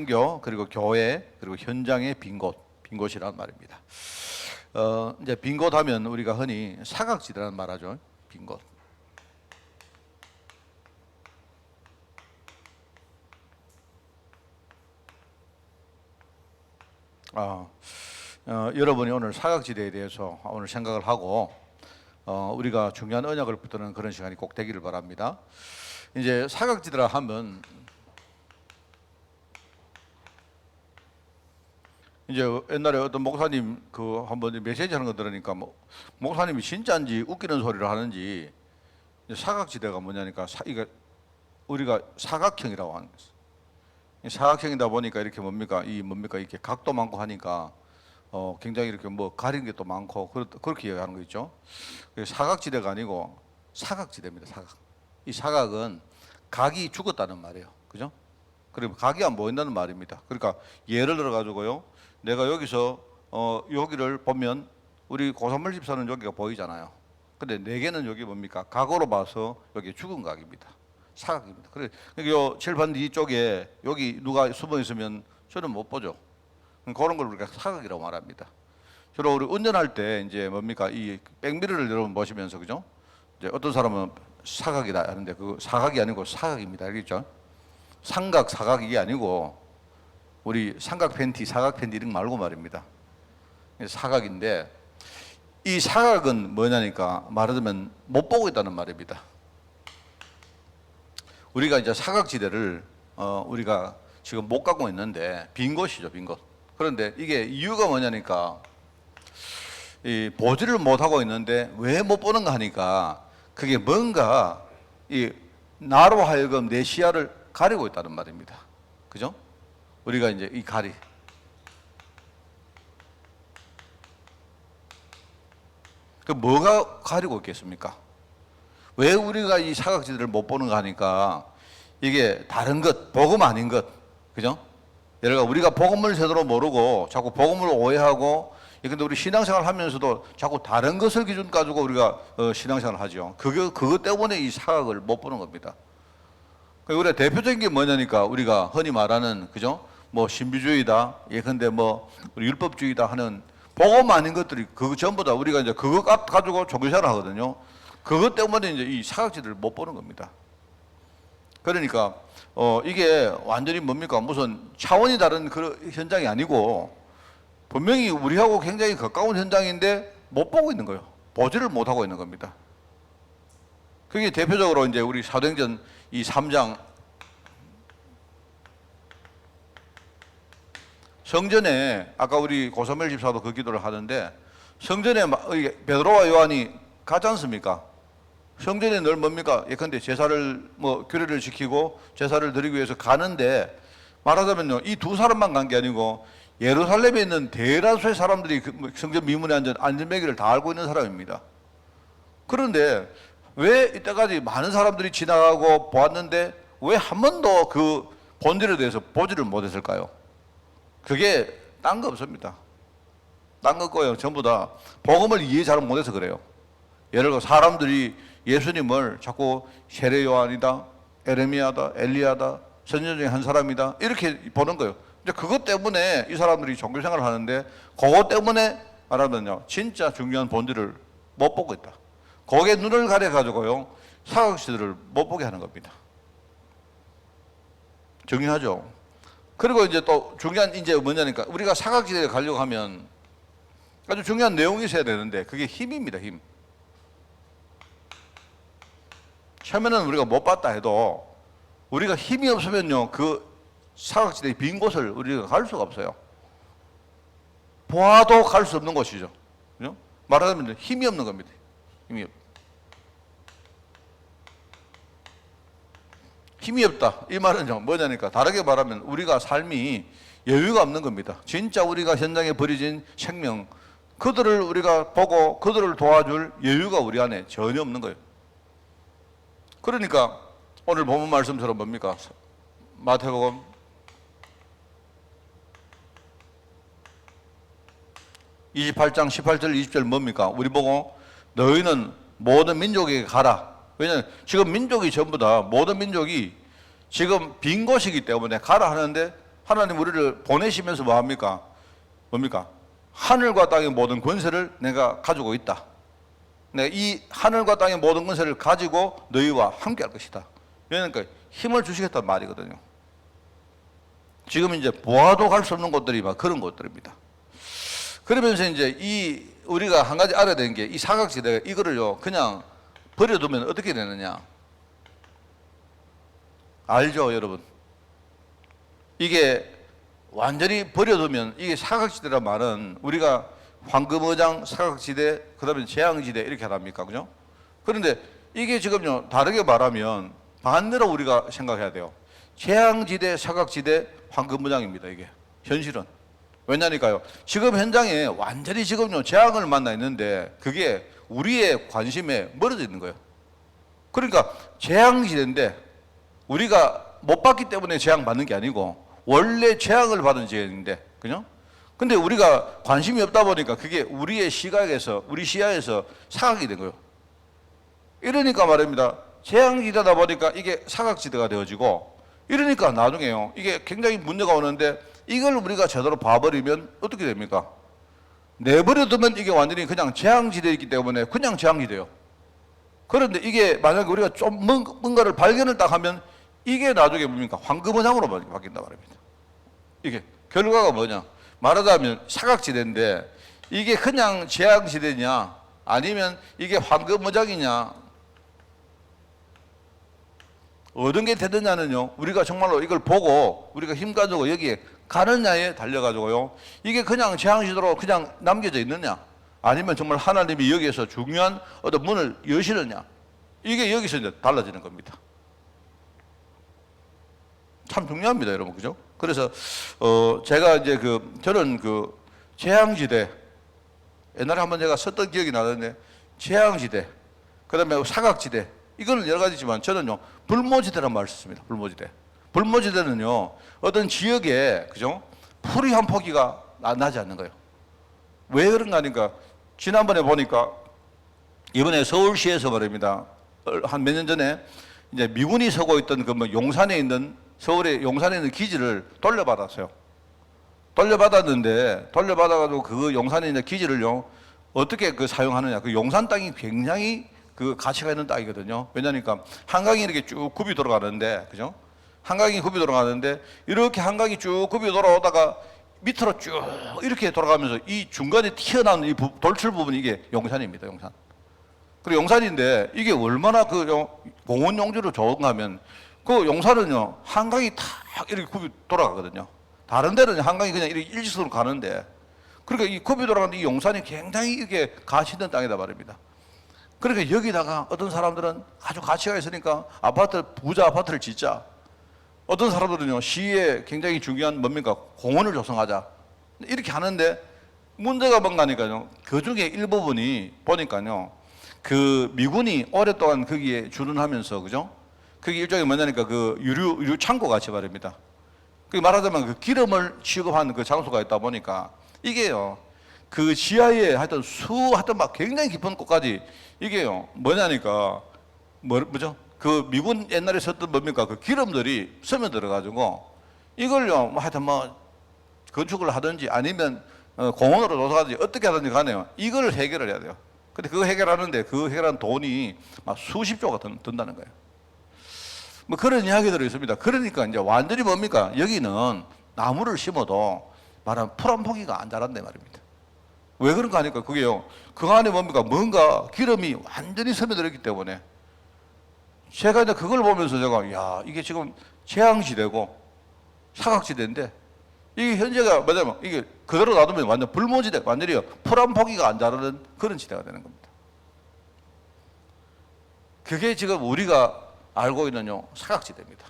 선교, 그리고 교회, 그리고 현장의 빈 곳이란 말입니다. 이제 빈 곳 하면 우리가 흔히 사각지대라는 말 하죠. 빈 곳. 여러분이 오늘 사각지대에 대해서 오늘 생각을 하고 우리가 중요한 언약을 붙드는 그런 시간이 꼭 되기를 바랍니다. 이제 사각지대라 하면 이제 옛날에 어떤 목사님 그 한번 메시지 하는 거 들으니까 목사님이 진짜인지 웃기는 소리를 하는지 사각지대가 뭐냐니까 이게 우리가 사각형이라고 하는 거예요. 사각형이다 보니까 이렇게 뭡니까 이렇게 각도 많고 하니까 굉장히 이렇게 가리는 게 또 많고 그렇게 이야기하는 거 있죠. 사각지대가 아니고 사각지대입니다. 이 사각은 각이 죽었다는 말이에요. 그죠? 그리고 각이 안 보인다는 말입니다. 그러니까 예를 들어 가지고요. 내가 여기서 여기를 보면 우리 고선물 집사는 여기가 보이잖아요. 근데 네 개는 여기 뭡니까? 각으로 봐서 여기 죽은 각입니다. 사각입니다. 그래 요 칠판 뒤쪽에 여기 누가 숨어 있으면 저는 못 보죠. 그런 걸 우리가 사각이라고 말합니다. 주로 우리 운전할 때 이제 뭡니까 이 백미러를 여러분 보시면서 그죠? 이제 어떤 사람은 사각이다 하는데 그 사각이 아니고 사각입니다. 알겠죠? 삼각 사각 이게 아니고 우리 삼각 팬티 사각 팬티 이런 거 말고 말입니다. 사각인데 이 사각은 뭐냐니까 말하자면 못 보고 있다는 말입니다. 우리가 이제 사각지대를 우리가 지금 못 갖고 있는데 빈 곳이죠, 빈 곳. 그런데 이게 이유가 뭐냐니까 이 보지를 못 하고 있는데 왜 못 보는가 하니까 그게 뭔가 이 나로 하여금 내 시야를 가리고 있다는 말입니다. 그죠? 우리가 이제 이 그 뭐가 가리고 있겠습니까? 왜 우리가 이 사각지대를 못 보는가 하니까 이게 다른 것, 복음 아닌 것, 그죠? 예를 들어 우리가 복음을 제대로 모르고 자꾸 복음을 오해하고 근데 우리 신앙생활 하면서도 자꾸 다른 것을 기준 가지고 우리가 신앙생활을 하죠. 그것 때문에 이 사각을 못 보는 겁니다. 우리가 대표적인 게 뭐냐니까 우리가 흔히 말하는 그죠? 신비주의다, 예컨대 우리 율법주의다 하는 복음 아닌 것들이 그거 전부 다 우리가 이제 그거 가지고 종교생활을 하거든요. 그것 때문에 이제 이 사각지대를 못 보는 겁니다. 그러니까 이게 완전히 뭡니까 무슨 차원이 다른 그런 현장이 아니고 분명히 우리하고 굉장히 가까운 현장인데 못 보고 있는 거예요. 보지를 못 하고 있는 겁니다. 그게 대표적으로 이제 우리 사도행전 이 3장 성전에 아까 우리 고사멜 집사도 그 기도를 하는데 성전에 베드로와 요한이 가지 않습니까? 성전에 늘 뭡니까? 예컨대 제사를 규례를 지키고 제사를 드리기 위해서 가는데 말하자면요 이 두 사람만 간 게 아니고 예루살렘에 있는 대다수의 사람들이 성전 미문에 앉은 안전매기를 다 알고 있는 사람입니다. 그런데 왜 이때까지 많은 사람들이 지나가고 보았는데 왜 한 번도 그 본질에 대해서 보지를 못했을까요? 그게 딴 거 없습니다. 딴 거 거예요. 전부 다 복음을 이해 잘 못해서 그래요. 예를 들어 사람들이 예수님을 자꾸 세례 요한이다, 에레미야다, 엘리야다, 선지자 중에 한 사람이다 이렇게 보는 거예요. 이제 그것 때문에 이 사람들이 종교생활을 하는데 그것 때문에 말하면요 진짜 중요한 본질을 못 보고 있다. 거기에 눈을 가려가지고요 사각지대를 못 보게 하는 겁니다. 중요하죠. 그리고 이제 또 중요한 이제 뭐냐니까 우리가 사각지대에 가려고 하면 아주 중요한 내용이 있어야 되는데 그게 힘입니다. 힘. 처음에는 우리가 못 봤다 해도 우리가 힘이 없으면요 그 사각지대의 빈 곳을 우리가 갈 수가 없어요. 보아도 갈 수 없는 곳이죠. 그죠? 말하자면 힘이 없는 겁니다. 힘이 없다. 이 말은요 뭐냐니까 다르게 말하면 우리가 삶이 여유가 없는 겁니다. 진짜 우리가 현장에 버려진 생명 그들을 우리가 보고 그들을 도와줄 여유가 우리 안에 전혀 없는 거예요. 그러니까 오늘 본문 말씀처럼 뭡니까? 마태복음 28장 18절 20절 뭡니까? 우리 보고 너희는 모든 민족에게 가라. 왜냐하면 지금 민족이 전부 다 모든 민족이 지금 빈 곳이기 때문에 가라 하는데 하나님 우리를 보내시면서 뭐 합니까? 뭡니까? 하늘과 땅의 모든 권세를 내가 가지고 있다. 내가 이 하늘과 땅의 모든 권세를 가지고 너희와 함께 할 것이다. 그러니까 힘을 주시겠다는 말이거든요. 지금 이제 보아도 갈 수 없는 곳들이 막 그런 곳들입니다. 그러면서 이제 이 우리가 한 가지 알아야 되는 게 이 사각지대가 이거를요 그냥 버려두면 어떻게 되느냐 알죠 여러분? 이게 완전히 버려두면 이게 사각지대란 말은 우리가 황금어장, 사각지대, 그 다음에 재앙지대 이렇게 합니까? 그죠? 그런데 이게 지금요 다르게 말하면 반대로 우리가 생각해야 돼요. 재앙지대, 사각지대, 황금어장입니다. 이게 현실은. 왜냐니까요. 지금 현장에 완전히 지금요 재앙을 만나 있는데 그게 우리의 관심에 멀어져 있는 거예요. 그러니까 재앙지대인데 우리가 못 받기 때문에 재앙 받는 게 아니고 원래 재앙을 받은 지역인데, 그죠? 근데 우리가 관심이 없다 보니까 그게 우리의 시각에서, 우리 시야에서 사각이 된 거예요. 이러니까 말입니다. 재앙지대다 보니까 이게 사각지대가 되어지고, 이러니까 나중에요. 이게 굉장히 문제가 오는데 이걸 우리가 제대로 봐버리면 어떻게 됩니까? 내버려두면 이게 완전히 그냥 재앙지대이기 때문에 그냥 재앙지대예요. 그런데 이게 만약에 우리가 좀 뭔가를 발견을 딱 하면 이게 나중에 뭡니까? 황금어장으로 바뀐다 말입니다. 이게 결과가 뭐냐? 말하자면 사각지대인데 이게 그냥 재앙지대냐 아니면 이게 황금어장이냐 어떤 게 되느냐는요 우리가 정말로 이걸 보고 우리가 힘 가지고 여기에 가느냐에 달려가지고요 이게 그냥 재앙지대로 그냥 남겨져 있느냐 아니면 정말 하나님이 여기에서 중요한 어떤 문을 여시느냐 이게 여기서 이제 달라지는 겁니다. 참 중요합니다, 여러분, 그죠? 그래서 제가 이제 저는 재앙지대 옛날에 한번 제가 썼던 기억이 나는데 재앙지대, 그다음에 사각지대 이거는 여러 가지지만 저는요 불모지대란 말을 썼습니다. 불모지대. 불모지대는요 어떤 지역에 그죠 풀이 한 포기가 나지 않는 거예요. 왜 그런가 하니까 지난번에 보니까 이번에 서울시에서 말입니다. 한 몇 년 전에 이제 미군이 서고 있던 용산에 있는 서울의 용산에 있는 기지를 돌려받았어요. 돌려받아가지고 그 용산에 있는 기지를요 어떻게 사용하느냐. 그 용산 땅이 굉장히 가치가 있는 땅이거든요. 왜냐니까 한강이 이렇게 쭉 굽이 돌아가는데, 그죠? 한강이 굽이 돌아가는데 이렇게 한강이 쭉 굽이 돌아오다가 밑으로 쭉 이렇게 돌아가면서 이 중간에 튀어나온 이 돌출 부분이 이게 용산입니다. 용산. 그리고 용산인데 이게 얼마나 공원 용지로 좋은가 하면 그 용산은요 한강이 탁 이렇게 굽이 돌아가거든요. 다른 데는 한강이 그냥 이렇게 일직선으로 가는데 그러니까 이 굽이 돌아가는데 이 용산이 굉장히 이렇게 가치 있는 땅이다 말입니다. 그러니까 여기다가 어떤 사람들은 아주 가치가 있으니까 부자 아파트를 짓자. 어떤 사람들은요 시에 굉장히 중요한 뭡니까 공원을 조성하자 이렇게 하는데 문제가 뭔가니까요 그 중에 일부분이 보니까요 그 미군이 오랫동안 거기에 주둔하면서 그죠 그게 일종의 뭐냐니까 유류 창고 같이 말입니다. 그 말하자면 그 기름을 취급하는 그 장소가 있다 보니까 이게요 그 지하에 하여튼 하여튼 막 굉장히 깊은 곳까지 이게요 뭐냐니까 뭐죠? 그 미군 옛날에 썼던 뭡니까? 그 기름들이 스며들어가지고 이걸요 뭐 하여튼 뭐 건축을 하든지 아니면 공원으로 조성하든지 어떻게 하든지 가네요. 이걸 해결을 해야 돼요. 근데 그거 해결하는데 그 해결한 돈이 막 수십조가 든다는 거예요. 뭐 그런 이야기들이 있습니다. 그러니까 이제 완전히 뭡니까? 여기는 나무를 심어도 말하면 풀 한 포기가 안 자란다 말입니다. 왜 그런가 하니까 그게요. 그 안에 뭡니까? 뭔가 기름이 완전히 스며들었기 때문에 제가 이제 그걸 보면서 제가 야 이게 지금 재앙지대고 사각지대인데 이게 현재가 뭐냐면 이게 그대로 놔두면 완전 불모지대 완전히 풀 한 포기가 안 자라는 그런 지대가 되는 겁니다. 그게 지금 우리가 알고 있는 사각지대입니다.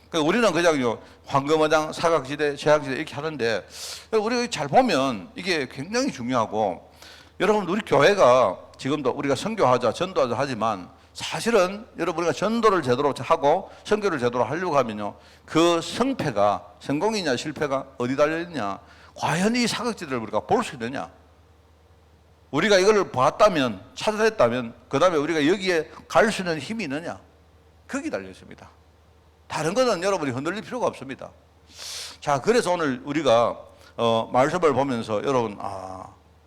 그러니까 우리는 그냥 황금어장, 사각지대, 재앙지대 이렇게 하는데 우리가 잘 보면 이게 굉장히 중요하고 여러분 우리 교회가 지금도 우리가 선교하자, 전도하자 하지만 사실은 여러분 우리가 전도를 제대로 하고 선교를 제대로 하려고 하면요 그 성공이냐 실패가 어디 달려있냐 과연 이 사각지대를 우리가 볼 수 있느냐 우리가 이걸 봤다면 찾아냈다면 그 다음에 우리가 여기에 갈 수 있는 힘이 있느냐 거기 달려 있습니다. 다른 거는 여러분이 흔들릴 필요가 없습니다. 자, 그래서 오늘 우리가 말씀을 보면서 여러분,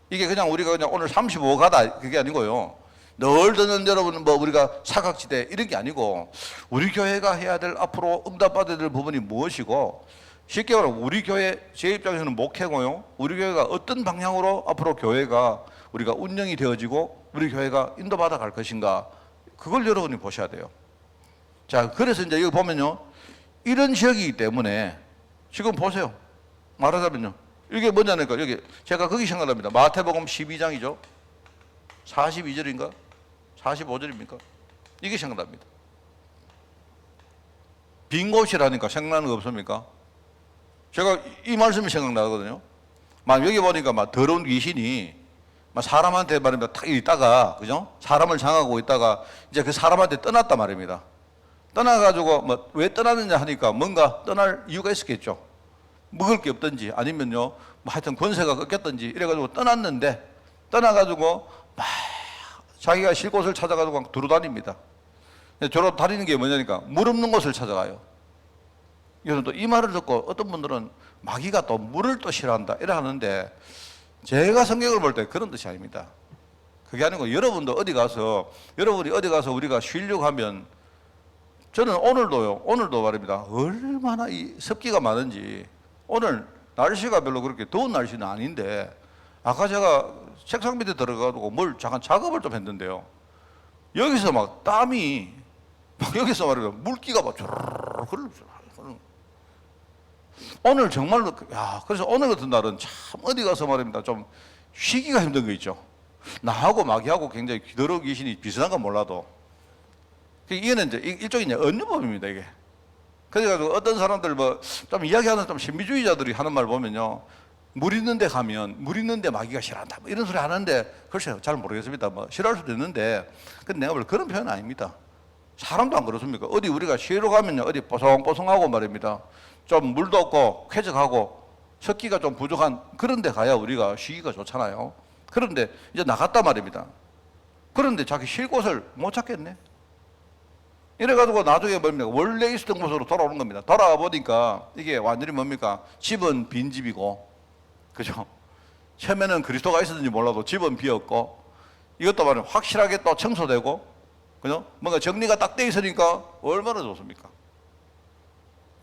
이게 그냥 우리가 그냥 오늘 35가다 그게 아니고요. 늘 듣는 여러분 뭐 우리가 사각지대 이런 게 아니고 우리 교회가 해야 될 앞으로 응답받아야 될 부분이 무엇이고, 쉽게 말하면 우리 교회 제 입장에서는 목회고요. 우리 교회가 어떤 방향으로 앞으로 교회가 우리가 운영이 되어지고 우리 교회가 인도받아 갈 것인가, 그걸 여러분이 보셔야 돼요. 자, 그래서 이제 여기 보면요, 이런 지역이기 때문에 지금 보세요. 말하자면요, 이게 뭐냐니까 여기 제가 거기 생각납니다. 마태복음 12장이죠. 42절인가 45절입니까? 이게 생각납니다. 빈 곳이라니까 생각나는 거 없습니까? 제가 이 말씀이 생각나거든요. 막 여기 보니까 막 더러운 귀신이 막 사람한테 말입니다. 탁 있다가, 그죠? 사람을 장하고 있다가 이제 그 사람한테 떠났단 말입니다. 떠나가지고 뭐 왜 떠났느냐 하니까 뭔가 떠날 이유가 있었겠죠. 먹을 게 없든지 아니면요, 뭐 하여튼 권세가 꺾였든지 이래가지고 떠났는데, 떠나가지고 막 자기가 쉴 곳을 찾아가지고 막 두루 다닙니다. 저로 다니는 게 뭐냐니까 물 없는 곳을 찾아가요. 이거는 또 이 말을 듣고 어떤 분들은 마귀가 또 물을 또 싫어한다 이래 하는데, 제가 성경을 볼 때 그런 뜻이 아닙니다. 그게 아니고 여러분도 어디 가서, 여러분이 어디 가서 우리가 쉬려고 하면, 저는 오늘도 말입니다. 얼마나 이 습기가 많은지. 오늘 날씨가 별로 그렇게 더운 날씨는 아닌데, 아까 제가 책상 밑에 들어가고 뭘 잠깐 작업을 좀 했는데요. 여기서 막 땀이, 막 여기서 말입니다. 물기가 막 주르륵 흐르죠. 오늘 정말로, 그래서 오늘 같은 날은 참 어디 가서 말입니다. 좀 쉬기가 힘든 거 있죠. 나하고 마귀하고 굉장히 더러운 귀신이 비슷한 건 몰라도. 이게는 이제 일종의 언유법입니다, 이게. 그래가지고 어떤 사람들 뭐 좀 이야기하는 좀 신비주의자들이 하는 말 보면요, 물 있는 데 가면 물 있는 데 마귀가 싫어한다, 뭐 이런 소리 하는데, 글쎄요, 잘 모르겠습니다. 뭐 싫어할 수도 있는데, 근데 내가 볼 그런 표현은 아닙니다. 사람도 안 그렇습니까? 어디 우리가 쉬러 가면요, 어디 뽀송뽀송하고 말입니다. 좀 물도 없고 쾌적하고 습기가 좀 부족한 그런 데 가야 우리가 쉬기가 좋잖아요. 그런데 이제 나갔단 말입니다. 그런데 자기 쉴 곳을 못 찾겠네. 이래가지고 나중에 뭡니까? 원래 있었던 곳으로 돌아오는 겁니다. 돌아와 보니까 이게 완전히 뭡니까? 집은 빈집이고, 그죠? 처음에는 그리스도가 있었는지 몰라도 집은 비었고, 이것도 말이야 확실하게 또 청소되고, 그죠? 뭔가 정리가 딱 돼 있으니까 얼마나 좋습니까?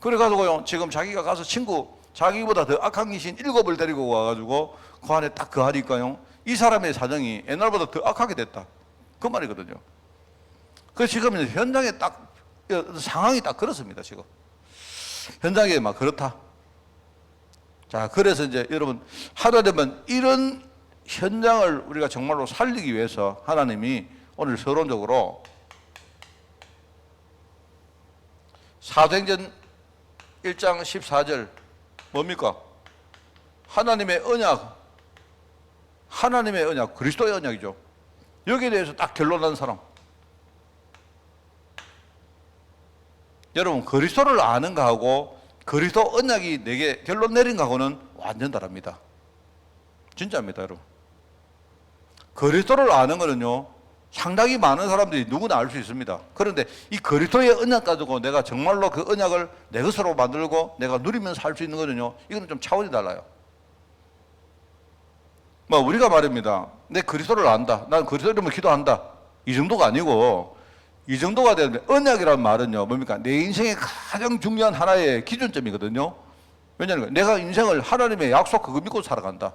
그래가지고요, 지금 자기가 가서 자기보다 더 악한 귀신 7을 데리고 와가지고 그 안에 딱 거하니까요, 이 사람의 사정이 옛날보다 더 악하게 됐다, 그 말이거든요. 그래서 지금 현장에 딱 상황이 딱 그렇습니다. 지금 현장에 막 그렇다. 자, 그래서 이제 여러분, 하다 되면 이런 현장을 우리가 정말로 살리기 위해서 하나님이 오늘 서론적으로 사도행전 1장 14절 뭡니까? 하나님의 언약, 그리스도의 언약이죠. 여기에 대해서 딱 결론난 사람. 여러분, 그리스도를 아는 거하고 그리스도 언약이 내게 결론 내린 거하고는 완전 다릅니다. 진짜입니다, 여러분. 그리스도를 아는 거는요, 상당히 많은 사람들이 누구나 알 수 있습니다. 그런데 이 그리스도의 언약 가지고 내가 정말로 그 언약을 내 것으로 만들고 내가 누리면서 살 수 있는 거는요, 이거는 좀 차원이 달라요. 뭐 우리가 말입니다. 내 그리스도를 안다, 난 그리스도 이름으로 기도한다, 이 정도가 아니고, 이 정도가 되는데, 언약이라는 말은요, 뭡니까? 내 인생의 가장 중요한 하나의 기준점이거든요. 왜냐하면 내가 인생을 하나님의 약속 그거 믿고 살아간다.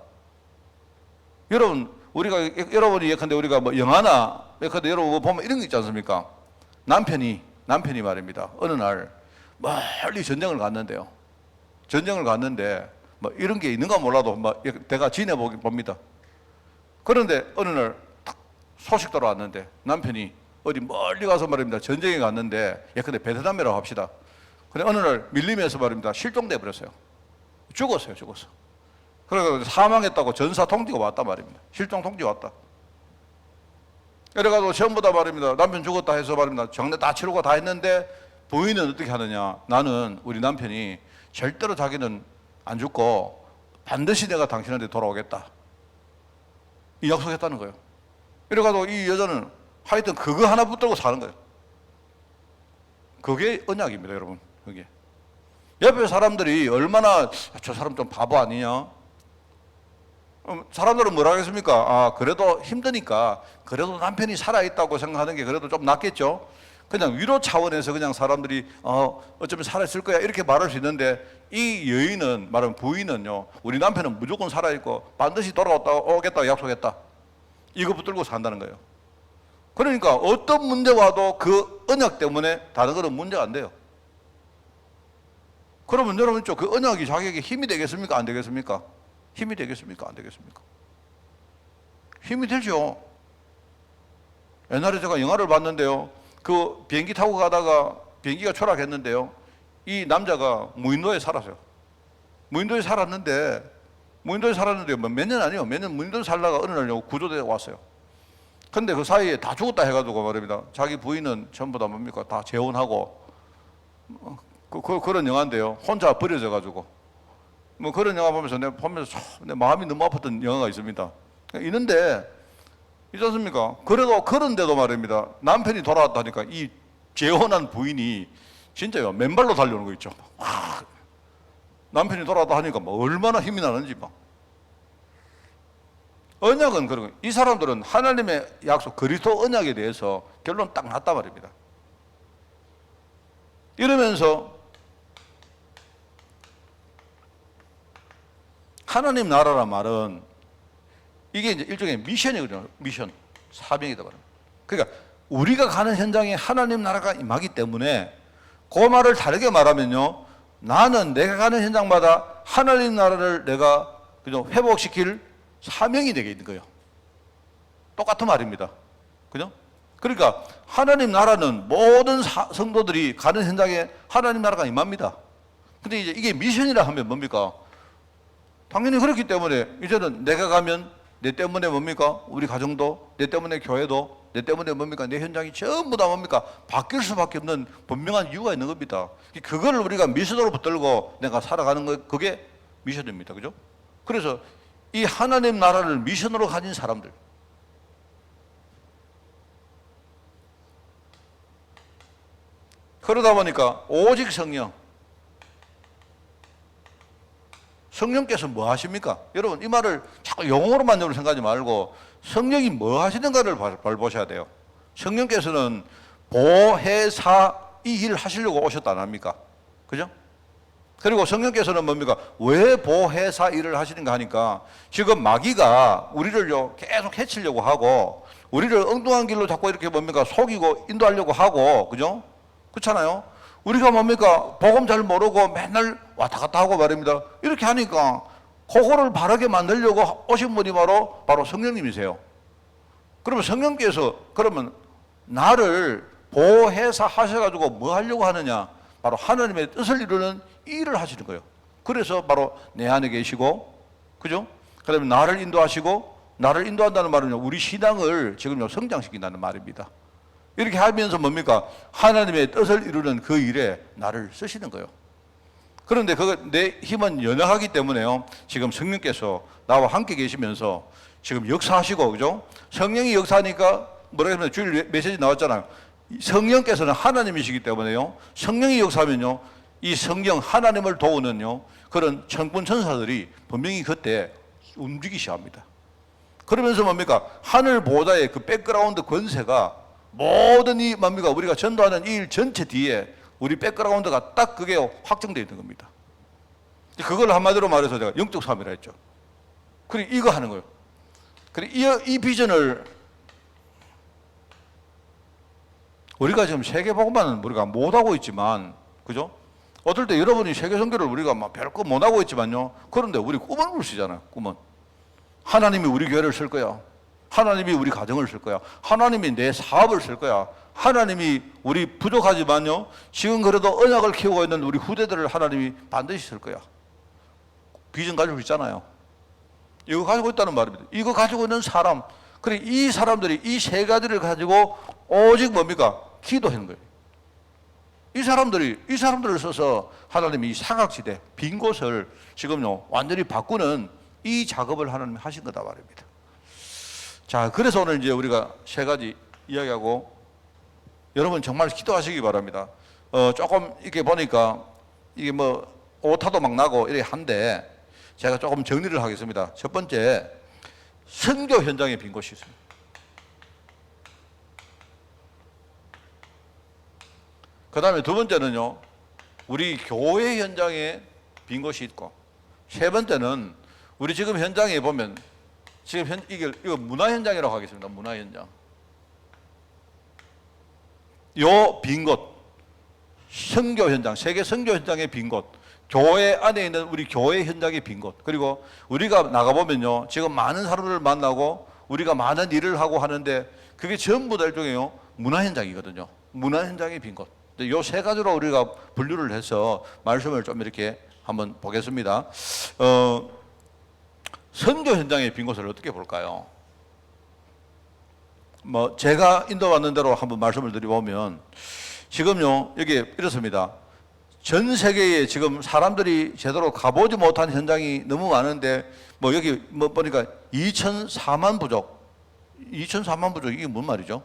여러분이 예컨대 우리가 뭐 영화나 예컨대 여러분 보면 이런 거 있지 않습니까? 남편이 말입니다. 어느 날 멀리 전쟁을 갔는데요. 전쟁을 갔는데 뭐 이런 게 있는가 몰라도 뭐 내가 지내봅니다. 그런데 어느 날 딱 소식 들어왔는데, 남편이 어디 멀리 가서 말입니다. 전쟁에 갔는데, 예컨대 베트남이라고 합시다. 근데 어느 날 밀림에서 말입니다. 실종돼 버렸어요. 죽었어요. 그래서 사망했다고 전사 통지가 왔단 말입니다. 실종 통지 왔다. 그래가지고 전부 다 말입니다. 남편 죽었다 해서 말입니다. 장례 다 치르고 다 했는데, 부인은 어떻게 하느냐? 나는 우리 남편이 절대로 자기는 안 죽고 반드시 내가 당신한테 돌아오겠다, 이 약속했다는 거예요. 이래가지고 이 여자는 하여튼 그거 하나 붙들고 사는 거예요. 그게 언약입니다, 여러분. 그게. 옆에 사람들이 얼마나 저 사람 좀 바보 아니냐? 사람들은 뭐라 하겠습니까? 아, 그래도 힘드니까 그래도 남편이 살아있다고 생각하는 게 그래도 좀 낫겠죠? 그냥 위로 차원에서 그냥 사람들이 어쩌면 살아있을 거야 이렇게 말할 수 있는데, 이 여인은, 말하면 부인은요, 우리 남편은 무조건 살아있고 반드시 오겠다고 약속했다, 이거 붙들고 산다는 거예요. 그러니까 어떤 문제 와도 그 언약 때문에 다른 거는 문제가 안 돼요. 그러면 여러분 그 언약이 자기에게 힘이 되겠습니까? 안 되겠습니까? 힘이 되겠습니까? 안 되겠습니까? 힘이 되죠. 옛날에 제가 영화를 봤는데요, 그 비행기 타고 가다가 비행기가 추락했는데요, 이 남자가 무인도에 살았어요. 무인도에 살았는데 뭐 몇 년 아니에요. 몇 년 무인도에 살다가 어느 날 구조대에 왔어요. 근데 그 사이에 다 죽었다 해가지고 말입니다. 자기 부인은 전부 다 뭡니까? 다 재혼하고, 그런 영화인데요. 혼자 버려져가지고. 뭐 그런 영화 보면서 내 마음이 너무 아팠던 영화가 있습니다. 있는데, 있지 않습니까? 그런데도 말입니다. 남편이 돌아왔다 하니까 이 재혼한 부인이 진짜요, 맨발로 달려오는 거 있죠. 남편이 돌아왔다 하니까 뭐 얼마나 힘이 나는지 막. 언약은 그런 거예요. 이 사람들은 하나님의 약속, 그리스도 언약에 대해서 결론 딱 났단 말입니다. 이러면서 하나님 나라란 말은 이게 이제 일종의 미션이거든요. 미션, 사명이다 말입니다. 그러니까 우리가 가는 현장에 하나님 나라가 임하기 때문에, 그 말을 다르게 말하면요, 나는 내가 가는 현장마다 하나님 나라를 내가 그죠 회복시킬 사명이 되게 있는 거예요. 똑같은 말입니다. 그죠? 그러니까 하나님 나라는 모든 성도들이 가는 현장에 하나님 나라가 임합니다. 근데 이제 이게 미션이라 하면 뭡니까? 당연히 그렇기 때문에 이제는 내가 가면 내 때문에 뭡니까? 우리 가정도, 내 때문에 교회도, 내 때문에 뭡니까? 내 현장이 전부 다 뭡니까? 바뀔 수밖에 없는 분명한 이유가 있는 겁니다. 그거를 우리가 미션으로 붙들고 내가 살아가는 거, 그게 미션입니다. 그죠? 그래서 이 하나님 나라를 미션으로 가진 사람들, 그러다 보니까 오직 성령께서 뭐 하십니까? 여러분 이 말을 자꾸 영어로만 생각하지 말고 성령이 뭐 하시는가를 보셔야 돼요. 성령께서는 보혜사 이 일을 하시려고 오셨다 안 합니까? 그죠? 그리고 성령께서는 뭡니까? 왜 보혜사 일을 하시는가 하니까, 지금 마귀가 우리를요 계속 해치려고 하고, 우리를 엉뚱한 길로 자꾸 이렇게 뭡니까? 속이고 인도하려고 하고, 그죠? 그렇잖아요? 우리가 뭡니까? 복음 잘 모르고 맨날 왔다 갔다 하고 말입니다. 이렇게 하니까 그거를 바르게 만들려고 오신 분이 바로 성령님이세요. 그러면 성령께서 그러면 나를 보혜사 하셔가지고 뭐 하려고 하느냐? 바로 하나님의 뜻을 이루는 일을 하시는 거예요. 그래서 바로 내 안에 계시고, 그죠? 그다음에 나를 인도하시고, 나를 인도한다는 말은 우리 신앙을 지금 성장시킨다는 말입니다. 이렇게 하면서 뭡니까? 하나님의 뜻을 이루는 그 일에 나를 쓰시는 거예요. 그런데 내 힘은 연약하기 때문에요, 지금 성령께서 나와 함께 계시면서 지금 역사하시고, 그죠? 성령이 역사하니까 뭐라 하면 주일 메시지 나왔잖아요. 성령께서는 하나님이시기 때문에요, 성령이 역사하면요, 이 성령 하나님을 도우는요 그런 천군 천사들이 분명히 그때 움직이셔야 합니다. 그러면서 뭡니까? 하늘 보좌의 그 백그라운드 권세가 모든 이 뭡니까? 우리가 전도하는 이 일 전체 뒤에 우리 백그라운드가 딱 그게 확정되어 있는 겁니다. 그걸 한마디로 말해서 제가 영적 삶이라 했죠. 그리고 이거 하는 거예요. 그리고 이 비전을 우리가 지금 세계복음만은 우리가 못하고 있지만, 그죠? 어떨 때 여러분이 세계선교를 우리가 막 별거 못하고 있지만요, 그런데 우리 꿈을 꿀 수 있잖아요. 꿈은 하나님이 우리 교회를 쓸 거야, 하나님이 우리 가정을 쓸 거야, 하나님이 내 사업을 쓸 거야, 하나님이 우리 부족하지만요 지금 그래도 언약을 키우고 있는 우리 후대들을 하나님이 반드시 쓸 거야. 비전 가지고 있잖아요. 이거 가지고 있다는 말입니다. 이거 가지고 있는 사람, 그래 이 사람들이 이 세 가지를 가지고 오직 뭡니까? 기도하는 거예요. 이 사람들을 써서 하나님이 이 사각지대, 빈 곳을 지금요 완전히 바꾸는 이 작업을 하나님이 하신 거다 말입니다. 자, 그래서 오늘 이제 우리가 세 가지 이야기하고, 여러분 정말 기도하시기 바랍니다. 조금 이렇게 보니까 이게 뭐 오타도 막 나고 이래 한데 제가 조금 정리를 하겠습니다. 첫 번째, 선교 현장에 빈 곳이 있습니다. 그 다음에 두 번째는요, 우리 교회 현장에 빈 곳이 있고, 세 번째는 우리 지금 현장에 보면 지금 이거 문화 현장이라고 하겠습니다. 문화 현장. 요 빈 곳, 선교 현장, 세계 선교 현장의 빈 곳, 교회 안에 있는 우리 교회 현장의 빈 곳, 그리고 우리가 나가보면요, 지금 많은 사람들을 만나고 우리가 많은 일을 하고 하는데 그게 전부 다 일종의 문화 현장이거든요. 문화 현장의 빈 곳. 요 세 가지로 우리가 분류를 해서 말씀을 좀 이렇게 한번 보겠습니다. 선교 현장의 빈 곳을 어떻게 볼까요? 뭐 제가 인도받는 대로 한번 말씀을 드려보면 지금요 여기 이렇습니다. 전 세계에 지금 사람들이 제대로 가보지 못한 현장이 너무 많은데 뭐 여기 뭐 보니까 2,004만 부족, 2,004만 부족 이게 뭔 말이죠?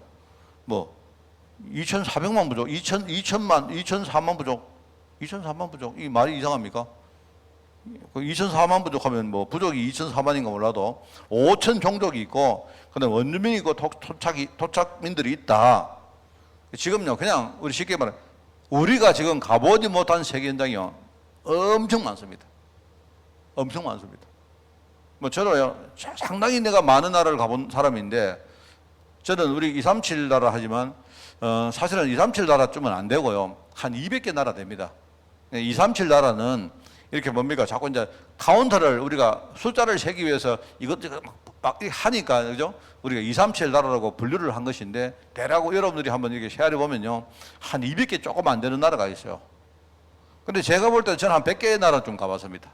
뭐 2,400만 부족, 2,4만 부족, 2,4만 부족 이 말이 이상합니까? 2,004만 부족하면 뭐 부족이 2,004만인가 몰라도 5천 종족이 있고 그다음에 원주민이 있고 토착민들이 있다. 지금요 그냥 우리 쉽게 말해 우리가 지금 가보지 못한 세계 현장이요 엄청 많습니다. 엄청 많습니다. 뭐 저도요 상당히 내가 많은 나라를 가본 사람인데 저는 우리 237 나라 하지만 사실은 237 나라쯤은 안 되고요 한 200개 나라 됩니다. 237 나라는 이렇게 뭡니까? 자꾸 이제 카운터를 우리가 숫자를 세기 위해서 이것저것 막 하니까, 그죠? 우리가 237 나라라고 분류를 한 것인데, 대략 여러분들이 한번 이렇게 헤아려 보면요. 한 200개 조금 안 되는 나라가 있어요. 근데 제가 볼 때는 저는 한 100개의 나라 좀 가봤습니다.